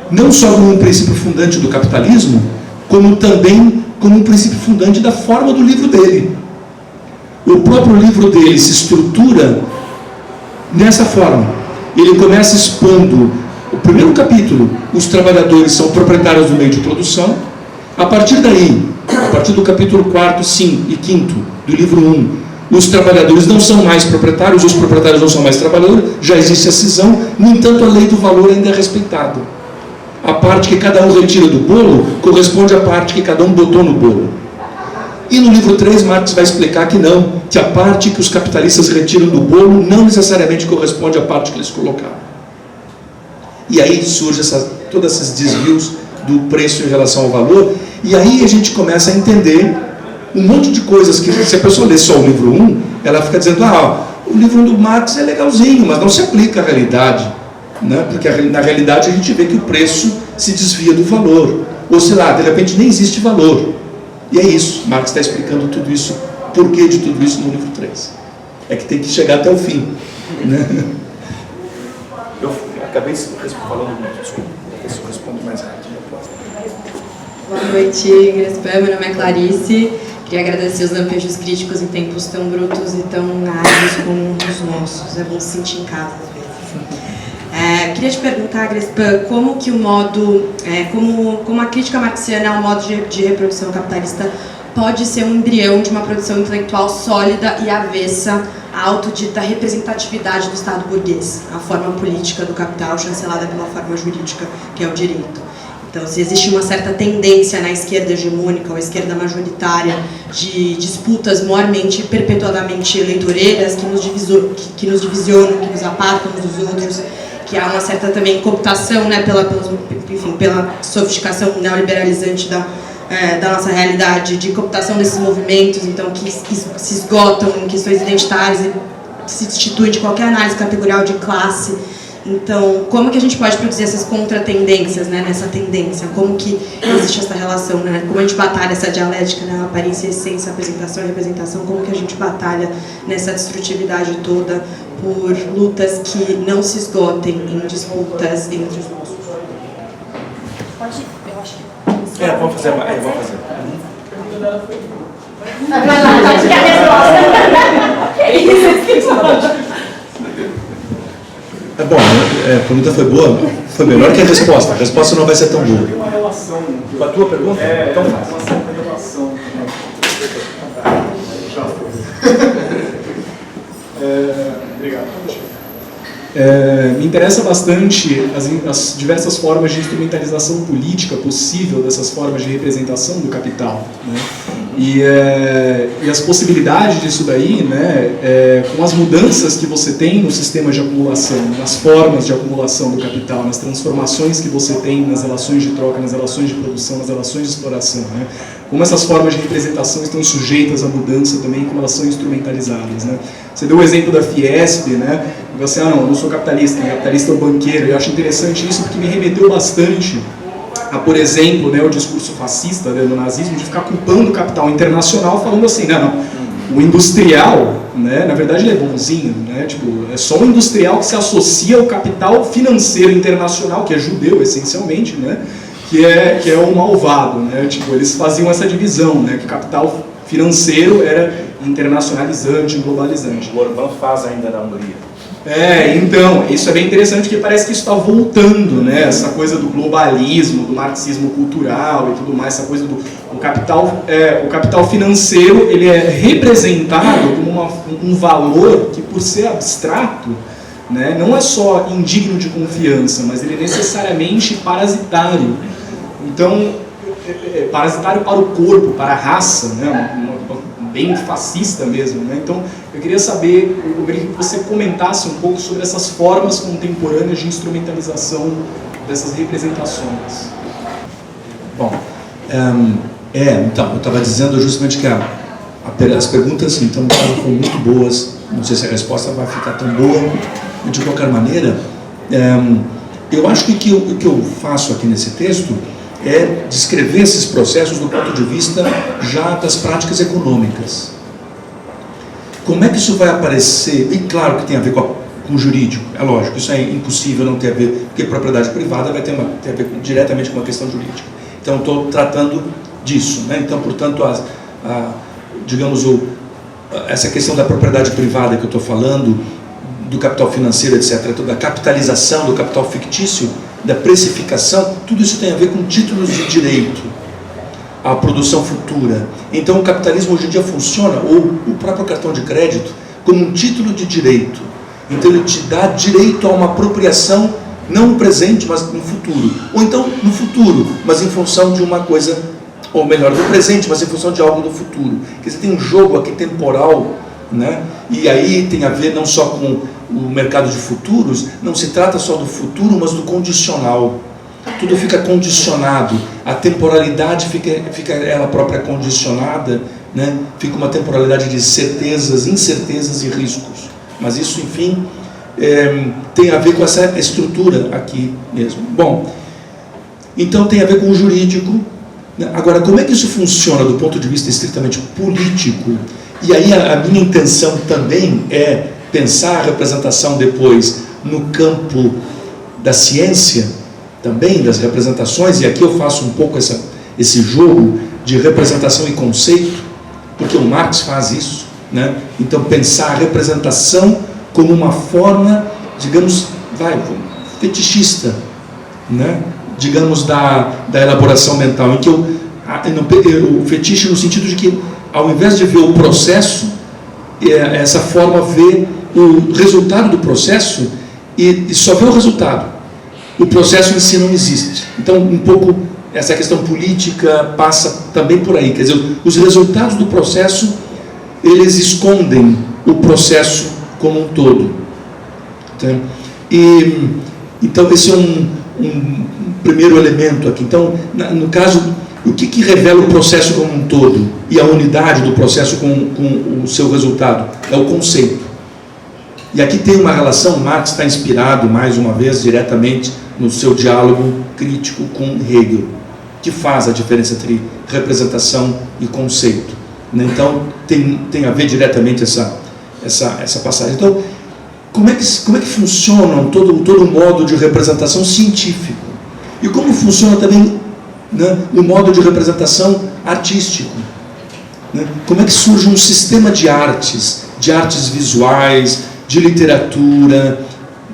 não só como um princípio fundante do capitalismo, como também como um princípio fundante da forma do livro dele. O próprio livro dele se estrutura nessa forma. Ele começa expondo, o primeiro capítulo, os trabalhadores são proprietários do meio de produção. A partir daí, a partir do capítulo 4, 5 e 5 do livro 1, os trabalhadores não são mais proprietários, os proprietários não são mais trabalhadores, já existe a cisão, no entanto a lei do valor ainda é respeitada. A parte que cada um retira do bolo corresponde à parte que cada um botou no bolo. E no livro 3, Marx vai explicar que não, que a parte que os capitalistas retiram do bolo não necessariamente corresponde à parte que eles colocaram. E aí surgem todos esses desvios do preço em relação ao valor, e aí a gente começa a entender um monte de coisas que, se a pessoa lê só o livro 1, ela fica dizendo, o livro 1 do Marx é legalzinho, mas não se aplica à realidade. né? Porque na realidade a gente vê que o preço se desvia do valor, ou sei lá, de repente nem existe valor. E é isso, Marx está explicando tudo isso, o porquê de tudo isso no livro 3. É que tem que chegar até o fim, né? Eu acabei falando muito, desculpa, eu respondo mais rápido. Boa noite, Grespan, meu nome é Clarice. Queria agradecer os lampejos críticos em tempos tão brutos e tão áridos como os nossos. É bom se sentir em casa às vezes. Queria te perguntar, Grespan, como que o modo, como a crítica marxiana ao modo de reprodução capitalista pode ser um embrião de uma produção intelectual sólida e avessa à autodita representatividade do Estado burguês, a forma política do capital chancelada pela forma jurídica, que é o direito. Então, se existe uma certa tendência na esquerda hegemônica ou esquerda majoritária de disputas mormente e perpetuadamente eleitoreiras que nos divisionam, que nos apartam uns dos outros, que há uma certa também cooptação, né, pela sofisticação neoliberalizante da nossa realidade, de cooptação desses movimentos, então, que se esgotam em questões identitárias e se destituem de qualquer análise categorial de classe. Então, como que a gente pode produzir essas contratendências, né, nessa tendência? Como que existe essa relação, né? Como a gente batalha essa dialética, né, aparência, essência, apresentação e representação? Como que a gente batalha nessa destrutividade toda por lutas que não se esgotem em disputas entre os nossos? Pode ir, eu acho que... Vamos fazer. Vai lá, acho que é a resposta. É isso. Bom, a pergunta foi boa, foi melhor que a resposta. A resposta não vai ser tão boa. Tem uma relação Com a tua pergunta? então faz. Uma certa relação. Já foi. Obrigado. Me interessa bastante as diversas formas de instrumentalização política possível dessas formas de representação do capital, né? E as possibilidades disso daí, né, com as mudanças que você tem no sistema de acumulação, nas formas de acumulação do capital, nas transformações que você tem nas relações de troca, nas relações de produção, nas relações de exploração, né? Como essas formas de representação estão sujeitas à mudança também, como elas são instrumentalizadas, né? Você deu o exemplo da Fiesp, né? E você, não, eu não sou capitalista, capitalista é o banqueiro. Eu acho interessante isso porque me remeteu bastante a, por exemplo, né, o discurso fascista, né, do nazismo, de ficar culpando o capital internacional, falando assim, não, o industrial, né, na verdade ele é bonzinho, né, tipo, é só o industrial que se associa ao capital financeiro internacional, que é judeu essencialmente, né, que é o malvado, né, tipo, eles faziam essa divisão, né, que o capital financeiro era internacionalizante, globalizante. O Orbán faz ainda na Hungria. Então, isso é bem interessante porque parece que isso está voltando, né? Essa coisa do globalismo, do marxismo cultural e tudo mais, essa coisa do o capital financeiro, ele é representado como um valor que, por ser abstrato, né, não é só indigno de confiança, mas ele é necessariamente parasitário. Então, parasitário para o corpo, para a raça, né? Bem fascista mesmo, né? Então, eu queria saber, eu queria que você comentasse um pouco sobre essas formas contemporâneas de instrumentalização dessas representações. Bom, então, eu estava dizendo justamente que as perguntas, então, foram muito boas. Não sei se a resposta vai ficar tão boa, mas de qualquer maneira, eu acho que o que eu faço aqui nesse texto é descrever esses processos do ponto de vista já das práticas econômicas. Como é que isso vai aparecer? E claro que tem a ver com o jurídico, é lógico, isso é impossível não ter a ver, porque propriedade privada vai ter a ver diretamente com a questão jurídica. Então, estou tratando disso, né? Então, portanto, digamos, essa questão da propriedade privada que eu estou falando, do capital financeiro, etc., da capitalização do capital fictício, da precificação, tudo isso tem a ver com títulos de direito, a produção futura. Então o capitalismo hoje em dia funciona, ou o próprio cartão de crédito, como um título de direito. Então ele te dá direito a uma apropriação, não no presente, mas no futuro. Ou então no futuro, mas em função de uma coisa, ou melhor, no presente, mas em função de algo do futuro. Quer dizer, tem um jogo aqui temporal, né? E aí tem a ver não só com o mercado de futuros, não se trata só do futuro, mas do condicional. Tudo fica condicionado, a temporalidade fica ela própria condicionada, né? Fica uma temporalidade de certezas, incertezas e riscos. Mas isso, enfim, tem a ver com essa estrutura aqui mesmo. Bom, então tem a ver com o jurídico. Agora, como é que isso funciona do ponto de vista estritamente político? E aí a minha intenção também é pensar a representação depois no campo da ciência, também das representações, e aqui eu faço um pouco esse jogo de representação e conceito, porque o Marx faz isso, né? Então pensar a representação como uma forma, digamos, fetichista, né? Digamos, da elaboração mental, em que o fetiche no sentido de que, ao invés de ver o processo, essa forma vê o resultado do processo e só vê o resultado. O processo em si não existe. Então, um pouco, essa questão política passa também por aí. Quer dizer, os resultados do processo, eles escondem o processo como um todo. Então esse é um primeiro elemento aqui. Então, no caso, o que revela o processo como um todo e a unidade do processo com o seu resultado? É o conceito. E aqui tem uma relação, Marx está inspirado, mais uma vez, diretamente no seu diálogo crítico com Hegel, que faz a diferença entre representação e conceito. Então, tem a ver diretamente essa passagem. Então, como é que funciona todo o modo de representação científico? E como funciona também, né, o modo de representação artístico? Né? Como é que surge um sistema de artes visuais, de literatura,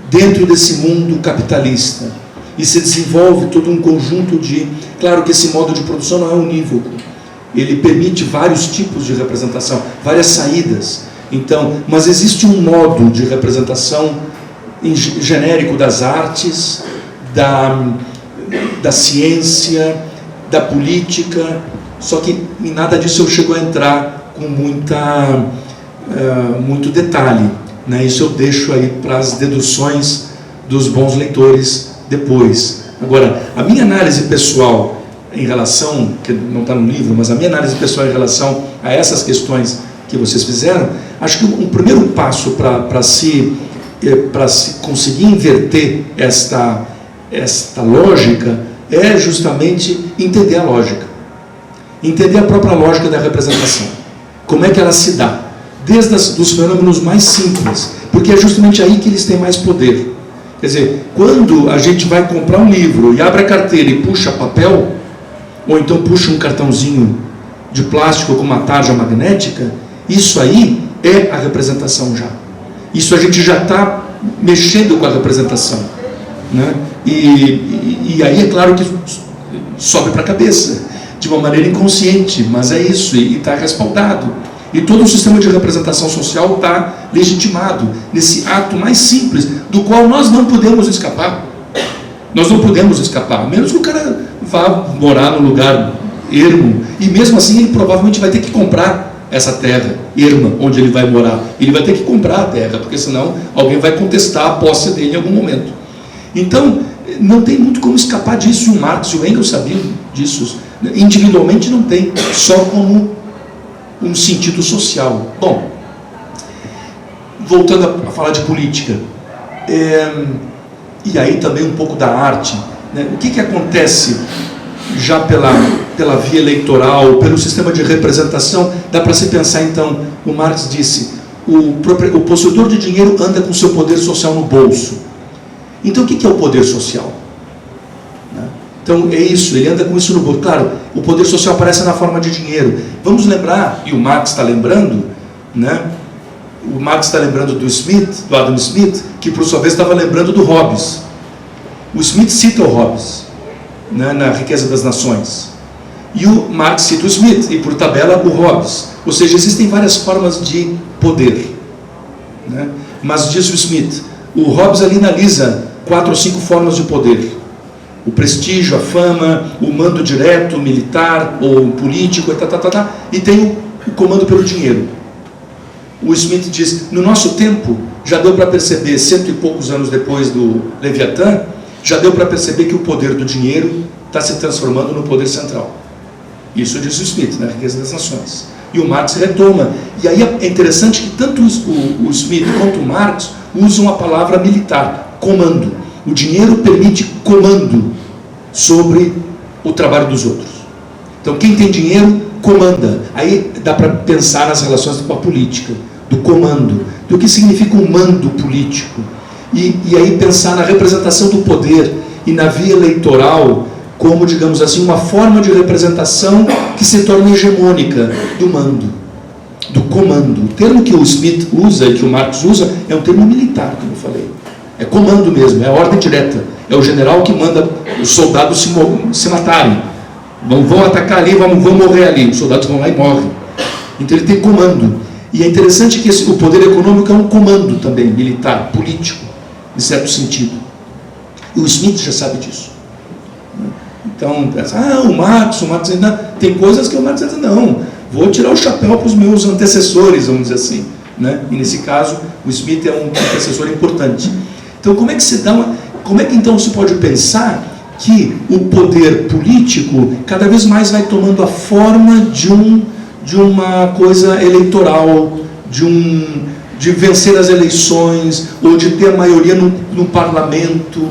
dentro desse mundo capitalista? E se desenvolve todo um conjunto de... Claro que esse modo de produção não é unívoco. Ele permite vários tipos de representação, várias saídas. Então, mas existe um modo de representação genérico das artes, da ciência, da política, só que em nada disso eu chego a entrar com muito detalhe, né? Isso eu deixo aí para as deduções dos bons leitores depois. Agora, a minha análise pessoal em relação, que não está no livro, mas a minha análise pessoal em relação a essas questões que vocês fizeram, acho que um primeiro passo para se conseguir inverter esta lógica é justamente entender a lógica. Entender a própria lógica da representação. Como é que ela se dá? Desde os fenômenos mais simples, porque é justamente aí que eles têm mais poder. Quer dizer, quando a gente vai comprar um livro e abre a carteira e puxa papel, ou então puxa um cartãozinho de plástico com uma tarja magnética, isso aí é a representação já. Isso a gente já está mexendo com a representação, né? E aí é claro que sobe para a cabeça, de uma maneira inconsciente, mas é isso, e está respaldado. E todo o sistema de representação social está legitimado nesse ato mais simples, do qual nós não podemos escapar. Nós não podemos escapar, a menos que o cara vá morar num lugar ermo, e mesmo assim ele provavelmente vai ter que comprar essa terra erma onde ele vai morar. Ele vai ter que comprar a terra, porque senão alguém vai contestar a posse dele em algum momento. Então, não tem muito como escapar disso. O Marx e o Engels sabiam disso. Individualmente não tem, só como um sentido social. Bom, voltando a falar de política, e aí também um pouco da arte, né? O que acontece já pela via eleitoral, pelo sistema de representação? Dá para se pensar, então, o Marx disse, o possuidor de dinheiro anda com seu poder social no bolso. Então o que é o poder social? Então é isso, ele anda com isso no bolso. Claro, o poder social aparece na forma de dinheiro. Vamos lembrar, e o Marx está lembrando, né? O Marx está lembrando do Adam Smith, que por sua vez estava lembrando do Hobbes. O Smith cita o Hobbes, né, na Riqueza das Nações. E o Marx cita o Smith, e por tabela o Hobbes. Ou seja, existem várias formas de poder, né? Mas diz o Smith, o Hobbes ali analisa 4 ou 5 formas de poder. O prestígio, a fama, o mando direto, militar ou político, e tem o comando pelo dinheiro. O Smith diz, no nosso tempo, já deu para perceber, 100 e poucos anos depois do Leviatã, já deu para perceber que o poder do dinheiro está se transformando no poder central. Isso diz o Smith, na Riqueza das Nações. E o Marx retoma. E aí é interessante que tanto o Smith quanto o Marx usam a palavra militar, comando. O dinheiro permite comando sobre o trabalho dos outros. Então quem tem dinheiro comanda. Aí dá para pensar nas relações com a política, do comando, do que significa um mando político. E aí pensar na representação do poder e na via eleitoral como, digamos assim, uma forma de representação que se torna hegemônica do mando, do comando. O termo que o Smith usa e que o Marx usa é um termo militar, como eu falei. É comando mesmo, é ordem direta. É o general que manda os soldados se matarem. Vão atacar ali, vão morrer ali. Os soldados vão lá e morrem. Então ele tem comando. E é interessante que o poder econômico é um comando também, militar, político, em certo sentido. E o Smith já sabe disso. Então, o Marx ainda tem coisas que o Marx diz, não, vou tirar o chapéu para os meus antecessores, vamos dizer assim. Né? E nesse caso, o Smith é um antecessor importante. Então, como é que então se pode pensar que o poder político cada vez mais vai tomando a forma de uma coisa eleitoral, de vencer as eleições, ou de ter a maioria no parlamento?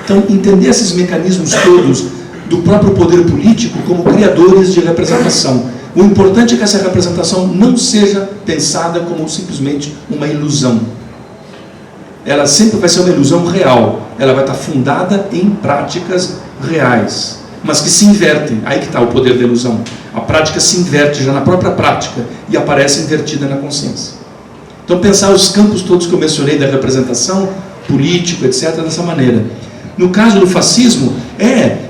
Então, entender esses mecanismos todos do próprio poder político como criadores de representação. O importante é que essa representação não seja pensada como simplesmente uma ilusão. Ela sempre vai ser uma ilusão real. Ela vai estar fundada em práticas reais, mas que se invertem. Aí que está o poder da ilusão. A prática se inverte já na própria prática e aparece invertida na consciência. Então pensar os campos todos que eu mencionei da representação, político, etc., dessa maneira. No caso do fascismo,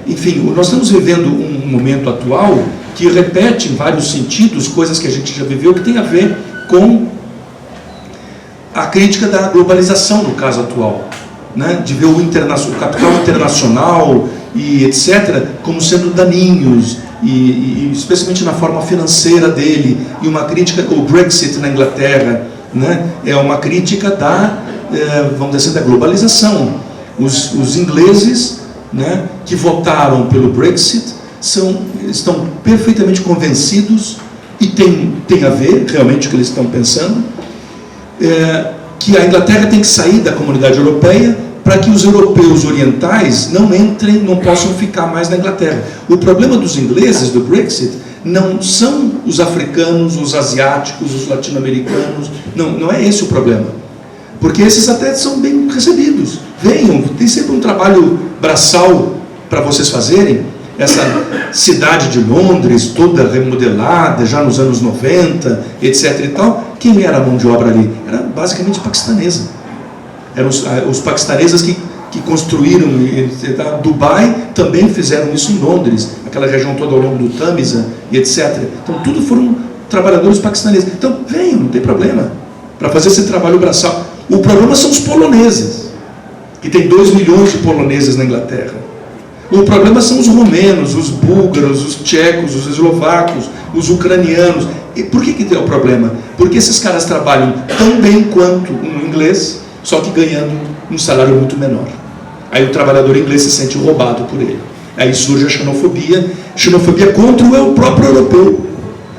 enfim, nós estamos vivendo um momento atual que repete em vários sentidos coisas que a gente já viveu, que tem a ver com a crítica da globalização no caso atual, né? De ver o capital internacional e etc. como sendo daninhos, e especialmente na forma financeira dele, e uma crítica, o Brexit na Inglaterra, né? É uma crítica vamos dizer assim, da globalização. Os ingleses, né, que votaram pelo Brexit estão perfeitamente convencidos, e tem a ver realmente o que eles estão pensando, que a Inglaterra tem que sair da comunidade europeia para que os europeus orientais não possam ficar mais na Inglaterra. O problema dos ingleses do Brexit não são os africanos, os asiáticos, os latino-americanos, não é esse o problema. Porque esses até são bem recebidos. Venham, tem sempre um trabalho braçal para vocês fazerem. Essa cidade de Londres, toda remodelada, já nos anos 90, etc. e tal. Quem era a mão de obra ali? Era basicamente paquistanesa. Eram os paquistaneses que construíram. Dubai também fizeram isso em Londres, aquela região toda ao longo do Tâmisa, e etc. Então, tudo foram trabalhadores paquistaneses. Então, venham, não tem problema, para fazer esse trabalho braçal. O problema são os poloneses, que tem 2 milhões de poloneses na Inglaterra. O problema são os romenos, os búlgaros, os tchecos, os eslovacos, os ucranianos. E por que tem o problema? Porque esses caras trabalham tão bem quanto um inglês, só que ganhando um salário muito menor. Aí o trabalhador inglês se sente roubado por ele. Aí surge a xenofobia contra o próprio europeu.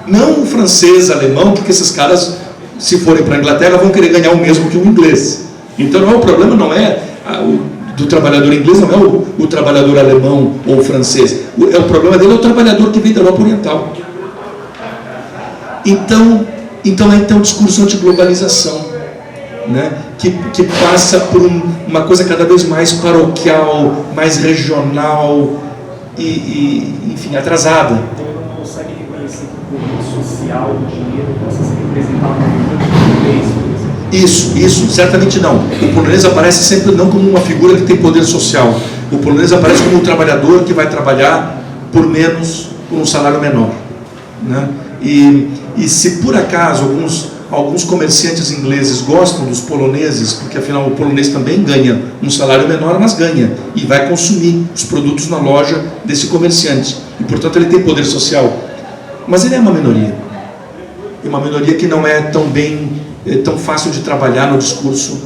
Não o francês, alemão, porque esses caras, se forem para a Inglaterra, vão querer ganhar o mesmo que o inglês. Então o problema não é do trabalhador inglês, não é o trabalhador alemão ou francês. O problema dele é o trabalhador que vem da Europa Oriental. Então é o discurso anti-globalização, né? que passa por uma coisa cada vez mais paroquial, mais regional e enfim, atrasada. Então ele não consegue reconhecer que o poder social do dinheiro possa ser representado no país, por exemplo. Isso, certamente não. O polonês aparece sempre não como uma figura que tem poder social. O polonês aparece como um trabalhador que vai trabalhar por menos, por um salário menor, né? E se por acaso alguns comerciantes ingleses gostam dos poloneses, porque afinal o polonês também ganha um salário menor, mas ganha, e vai consumir os produtos na loja desse comerciante, e portanto ele tem poder social, mas ele é uma minoria que não é tão fácil de trabalhar no discurso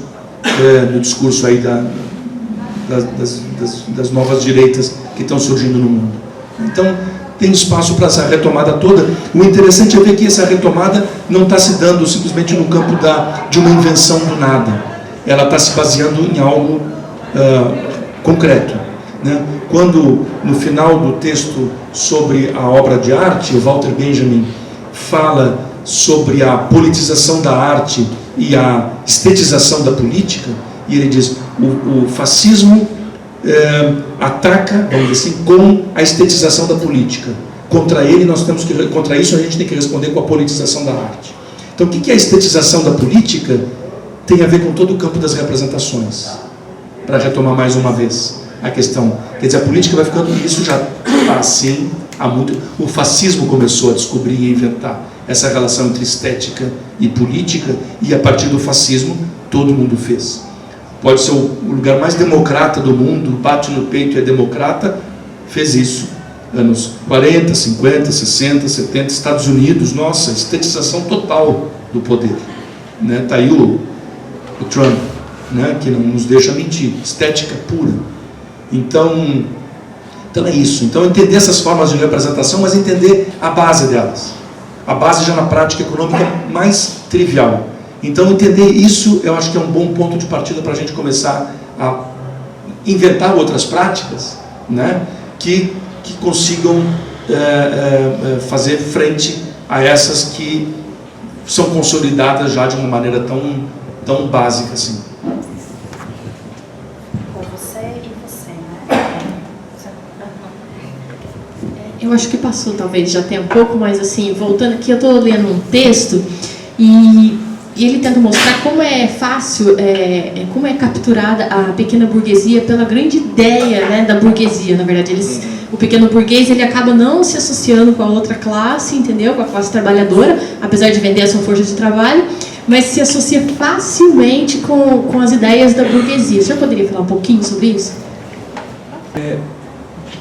aí das novas direitas que estão surgindo no mundo. Então tem espaço para essa retomada toda. O interessante é ver que essa retomada não está se dando simplesmente no campo de uma invenção do nada. Ela está se baseando em algo concreto, né? Quando, no final do texto sobre a obra de arte, Walter Benjamin fala sobre a politização da arte e a estetização da política, e ele diz, o fascismo ataca, vamos dizer assim, com a estetização da política. Contra isso a gente tem que responder com a politização da arte. Então, o que é a estetização da política? Tem a ver com todo o campo das representações. Para retomar mais uma vez a questão, quer dizer, a política vai ficando, isso já está assim há muito. O fascismo começou a descobrir e inventar essa relação entre estética e política, e a partir do fascismo todo mundo fez. Pode ser o lugar mais democrata do mundo, bate no peito e é democrata, fez isso. Anos 40, 50, 60, 70, Estados Unidos, nossa, estetização total do poder. Né? Está aí o Trump, né? Que não nos deixa mentir, estética pura. Então é isso. Então entender essas formas de representação, mas entender a base delas. A base já na prática econômica mais trivial. Então entender isso, eu acho que é um bom ponto de partida para a gente começar a inventar outras práticas, né? Que consigam fazer frente a essas que são consolidadas já de uma maneira tão básica assim. Eu acho que passou, talvez, já tem um pouco, mas assim, voltando aqui, eu estou lendo um texto e ele tenta mostrar como é fácil, como é capturada a pequena burguesia pela grande ideia, né, da burguesia. Na verdade, o pequeno burguês, ele acaba não se associando com a outra classe, entendeu? Com a classe trabalhadora, apesar de vender a sua força de trabalho, mas se associa facilmente com as ideias da burguesia. O senhor poderia falar um pouquinho sobre isso?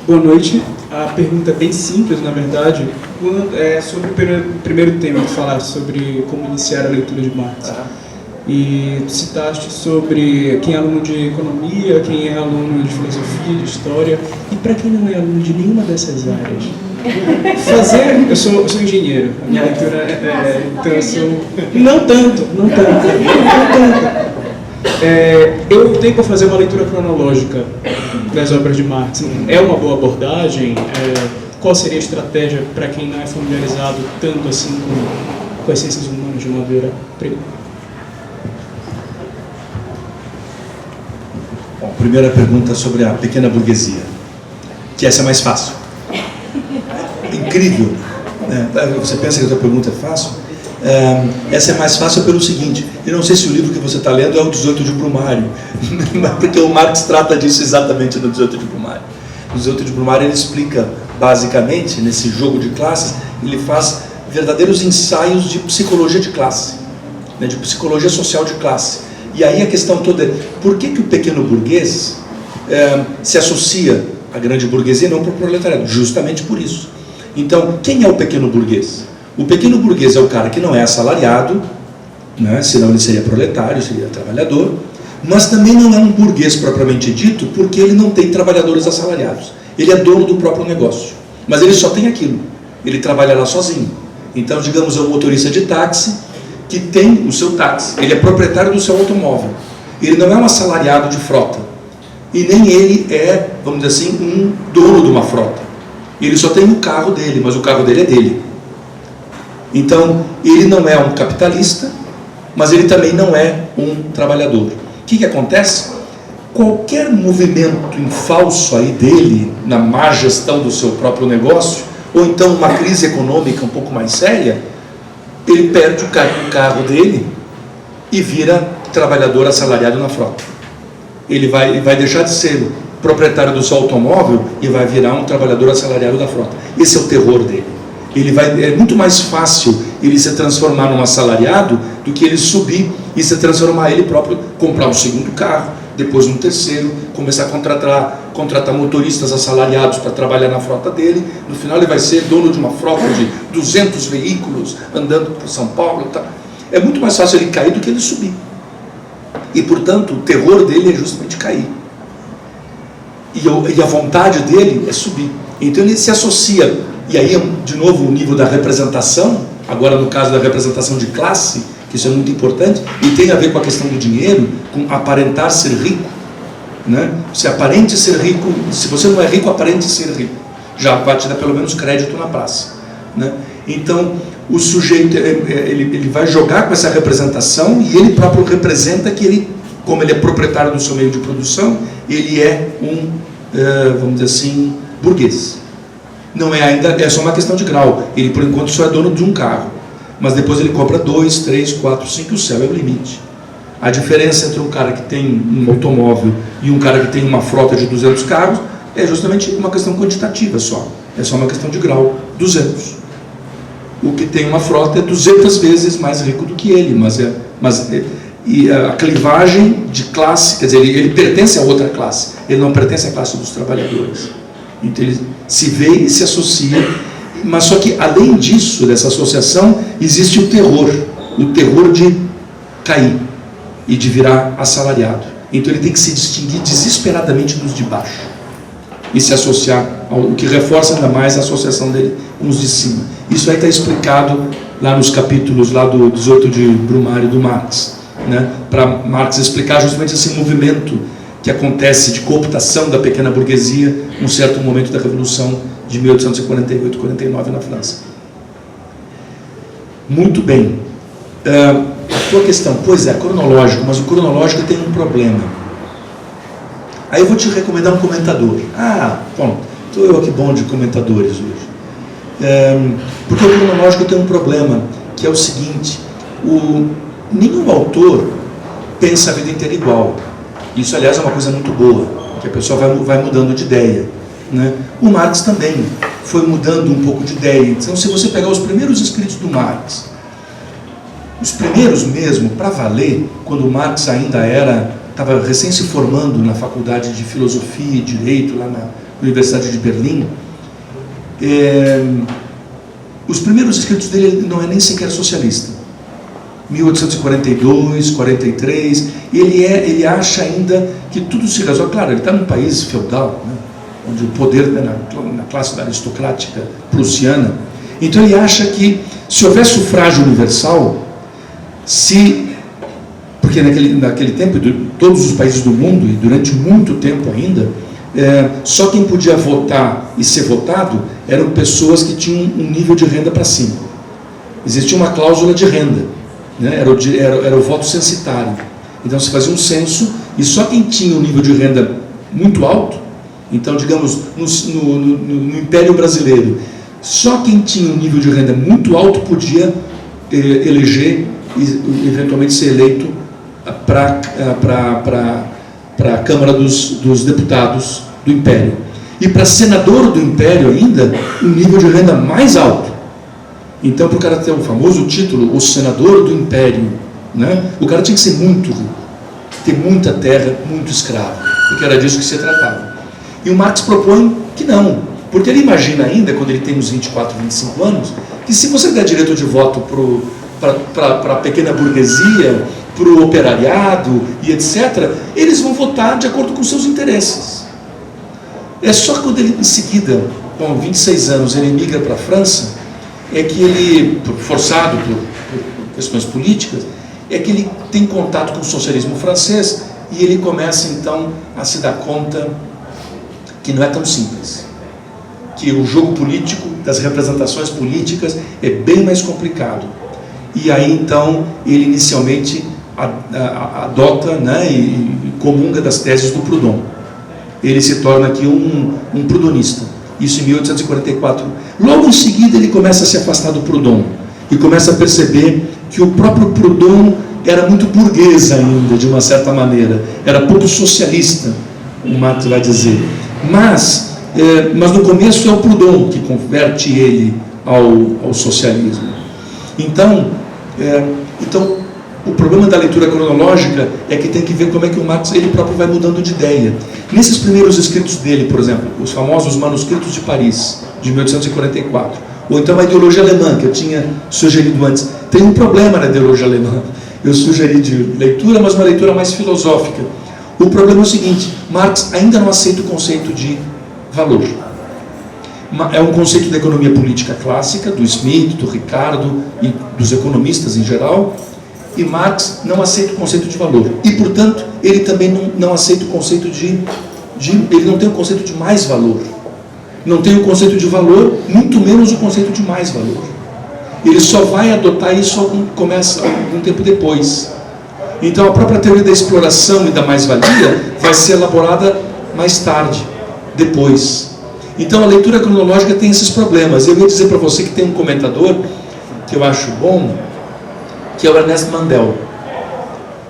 Boa noite. A pergunta é bem simples, na verdade, sobre o primeiro tema que falaste sobre como iniciar a leitura de Marx. E citaste sobre quem é aluno de economia, quem é aluno de filosofia, de história, e para quem não é aluno de nenhuma dessas áreas. Eu sou engenheiro, a minha leitura então eu sou... Não tanto. Eu optei por fazer uma leitura cronológica das obras de Marx. É uma boa abordagem? Qual seria a estratégia para quem não é familiarizado tanto assim com as ciências humanas de uma maneira? Bom, primeira pergunta sobre a pequena burguesia, que essa é mais fácil. Incrível, né? Você pensa que a sua pergunta é fácil? Essa é mais fácil pelo seguinte, eu não sei se o livro que você está lendo é o 18 de Brumário, porque o Marx trata disso exatamente no 18 de Brumário. No 18 de Brumário ele explica, basicamente, nesse jogo de classes, ele faz verdadeiros ensaios de psicologia de classe, né, de psicologia social de classe. E aí a questão toda é, por que o pequeno burguês se associa à grande burguesia e não para o proletariado? Justamente por isso. Então, quem é o pequeno burguês? O pequeno burguês é o cara que não é assalariado, né, senão ele seria proletário, seria trabalhador, mas também não é um burguês propriamente dito, porque ele não tem trabalhadores assalariados. Ele é dono do próprio negócio, mas ele só tem aquilo, ele trabalha lá sozinho. Então, digamos, é um motorista de táxi que tem o seu táxi, ele é proprietário do seu automóvel, ele não é um assalariado de frota, e nem ele é, vamos dizer assim, um dono de uma frota. Ele só tem o carro dele, mas o carro dele é dele. Então, ele não é um capitalista, mas ele também não é um trabalhador. O que acontece? Qualquer movimento em falso aí dele, na má gestão do seu próprio negócio, ou então uma crise econômica um pouco mais séria, ele perde o carro dele e vira trabalhador assalariado na frota. Ele vai deixar de ser proprietário do seu automóvel e vai virar um trabalhador assalariado da frota. Esse é o terror dele. É muito mais fácil ele se transformar num assalariado do que ele subir e se transformar ele próprio, comprar um segundo carro, depois um terceiro, começar a contratar motoristas assalariados para trabalhar na frota dele. No final ele vai ser dono de uma frota de 200 veículos andando por São Paulo. Tá? É muito mais fácil ele cair do que ele subir. E portanto o terror dele é justamente cair. E a vontade dele é subir. Então ele se associa E aí, de novo, o nível da representação, agora no caso da representação de classe, que isso é muito importante, e tem a ver com a questão do dinheiro, com aparentar ser rico, né? Se aparente ser rico, se você não é rico, aparente ser rico. Já vai te dar pelo menos crédito na praça, né? Então, o sujeito, ele vai jogar com essa representação e ele próprio representa que ele, como ele é proprietário do seu meio de produção, ele é vamos dizer assim, burguês. Não é ainda, é só uma questão de grau. Ele, por enquanto, só é dono de um carro. Mas depois ele compra 2, 3, 4, 5, o céu é o limite. A diferença entre um cara que tem um automóvel e um cara que tem uma frota de 200 carros é justamente uma questão quantitativa só. É só uma questão de grau, 200. O que tem uma frota é 200 vezes mais rico do que ele, e a clivagem de classe, quer dizer, ele pertence a outra classe, ele não pertence à classe dos trabalhadores. Então ele se vê e se associa, mas só que além disso, dessa associação, existe o terror de cair e de virar assalariado. Então ele tem que se distinguir desesperadamente dos de baixo e se associar, o que reforça ainda mais a associação dele com os de cima. Isso aí está explicado lá nos capítulos lá do 18 de Brumário do Marx, né? Para Marx explicar justamente esse movimento que acontece de cooptação da pequena burguesia num certo momento da Revolução de 1848-49 na França. Muito bem. A tua questão, pois é, cronológico, mas o cronológico tem um problema. Aí eu vou te recomendar um comentador. Bom, estou eu aqui bom de comentadores hoje. Porque o cronológico tem um problema, que é o seguinte: nenhum autor pensa a vida inteira igual. Isso, aliás, é uma coisa muito boa, que a pessoa vai mudando de ideia, né? O Marx também foi mudando um pouco de ideia. Então, se você pegar os primeiros escritos do Marx, os primeiros mesmo, para valer, quando o Marx ainda estava recém se formando na faculdade de filosofia e direito, lá na Universidade de Berlim, os primeiros escritos dele não é nem sequer socialista. 1842, 43, ele acha ainda que tudo se resolve. Claro, ele está num país feudal, né, onde o poder na classe aristocrática prussiana. Então ele acha que se houver sufrágio universal, porque naquele tempo, todos os países do mundo, e durante muito tempo ainda, só quem podia votar e ser votado eram pessoas que tinham um nível de renda para cima. Existia uma cláusula de renda, né? Era o voto censitário. Então se fazia um censo e só quem tinha um nível de renda muito alto, então digamos no Império Brasileiro, só quem tinha um nível de renda muito alto podia eleger e eventualmente ser eleito para a Câmara dos Deputados do Império. E para senador do Império ainda, um nível de renda mais alto. Então, para o cara ter o famoso título, o senador do Império, né, o cara tinha que ser muito rico, ter muita terra, muito escravo, porque era disso que se tratava. E o Marx propõe que não, porque ele imagina ainda, quando ele tem uns 24, 25 anos, que se você der direito de voto para a pequena burguesia, para o operariado e etc., eles vão votar de acordo com seus interesses. É só quando ele, em seguida, com 26 anos, ele migra para a França, é que ele, forçado por questões políticas, é que ele tem contato com o socialismo francês e ele começa, então, a se dar conta que não é tão simples. Que o jogo político, das representações políticas, é bem mais complicado. E aí, então, ele inicialmente adota, né, e comunga das teses do Proudhon. Ele se torna aqui um proudhonista. Isso em 1844. Logo em seguida, ele começa a se afastar do Proudhon e começa a perceber que o próprio Proudhon era muito burguês ainda, de uma certa maneira. Era pouco socialista, o Marx vai dizer. Mas no começo é o Proudhon que converte ele ao socialismo. Então, o problema da leitura cronológica é que tem que ver como é que o Marx ele próprio vai mudando de ideia. Nesses primeiros escritos dele, por exemplo, os famosos manuscritos de Paris, de 1844, ou então a ideologia alemã, que eu tinha sugerido antes, tem um problema na ideologia alemã. Eu sugeri de leitura, mas uma leitura mais filosófica. O problema é o seguinte: Marx ainda não aceita o conceito de valor. É um conceito da economia política clássica, do Smith, do Ricardo e dos economistas em geral, e Marx não aceita o conceito de valor. E, portanto, ele também não aceita o conceito ele não tem o conceito de mais valor. Não tem o conceito de valor, muito menos o conceito de mais valor. Ele só vai adotar isso algum tempo depois. Então a própria teoria da exploração e da mais-valia vai ser elaborada mais tarde, depois. Então a leitura cronológica tem esses problemas. Eu ia dizer para você que tem um comentador que eu acho bom, que é o Ernest Mandel.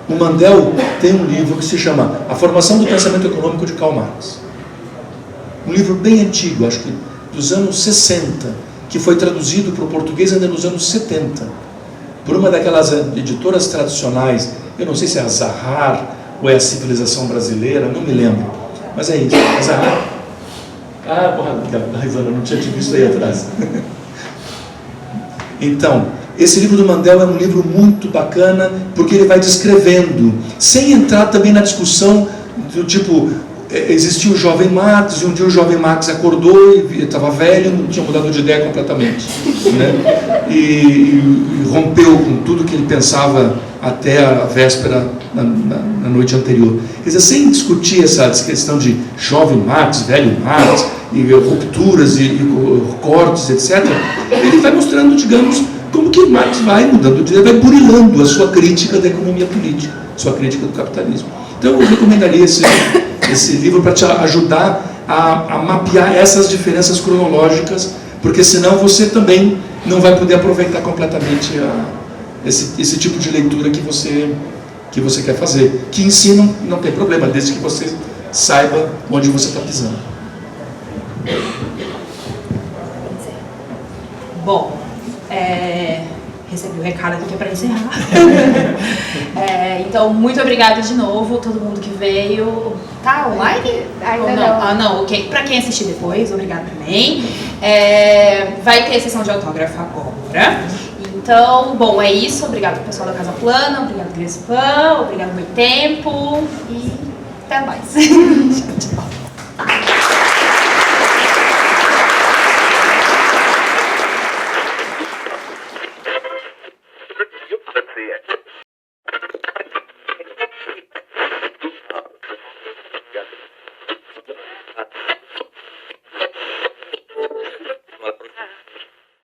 O Mandel tem um livro que se chama A Formação do Pensamento Econômico de Karl Marx. Um livro bem antigo, acho que dos anos 60, que foi traduzido para o português ainda nos anos 70, por uma daquelas editoras tradicionais, eu não sei se é a Zahar ou é a Civilização Brasileira, não me lembro, mas é isso, a Zahar. Ah, porra, Rosana, não tinha te visto aí atrás. Então, esse livro do Mandel é um livro muito bacana, porque ele vai descrevendo, sem entrar também na discussão do tipo, existia o jovem Marx, e um dia o jovem Marx acordou e estava velho, não tinha mudado de ideia completamente, né? e rompeu com tudo que ele pensava até a véspera, na noite anterior. Quer dizer, sem discutir essa questão de jovem Marx, velho Marx, e rupturas e cortes, etc., ele vai mostrando, digamos, como que Marx vai mudando de ideia, vai burilando a sua crítica da economia política, sua crítica do capitalismo. Então eu recomendaria esse livro para te ajudar a mapear essas diferenças cronológicas, porque senão você também não vai poder aproveitar completamente esse tipo de leitura que você quer fazer. Que em si não tem problema, desde que você saiba onde você está pisando. Bom, recebi o recado aqui que é para encerrar. Então, muito obrigada de novo, todo mundo que veio. Tá online? Ainda não? não. Ah, não, ok. Para quem assistir depois, obrigada também. Vai ter sessão de autógrafo agora. Então, bom, é isso. Obrigado pro pessoal da Casa Plana, obrigado Grespan, obrigado Meu Tempo e até mais. Tchau, tchau.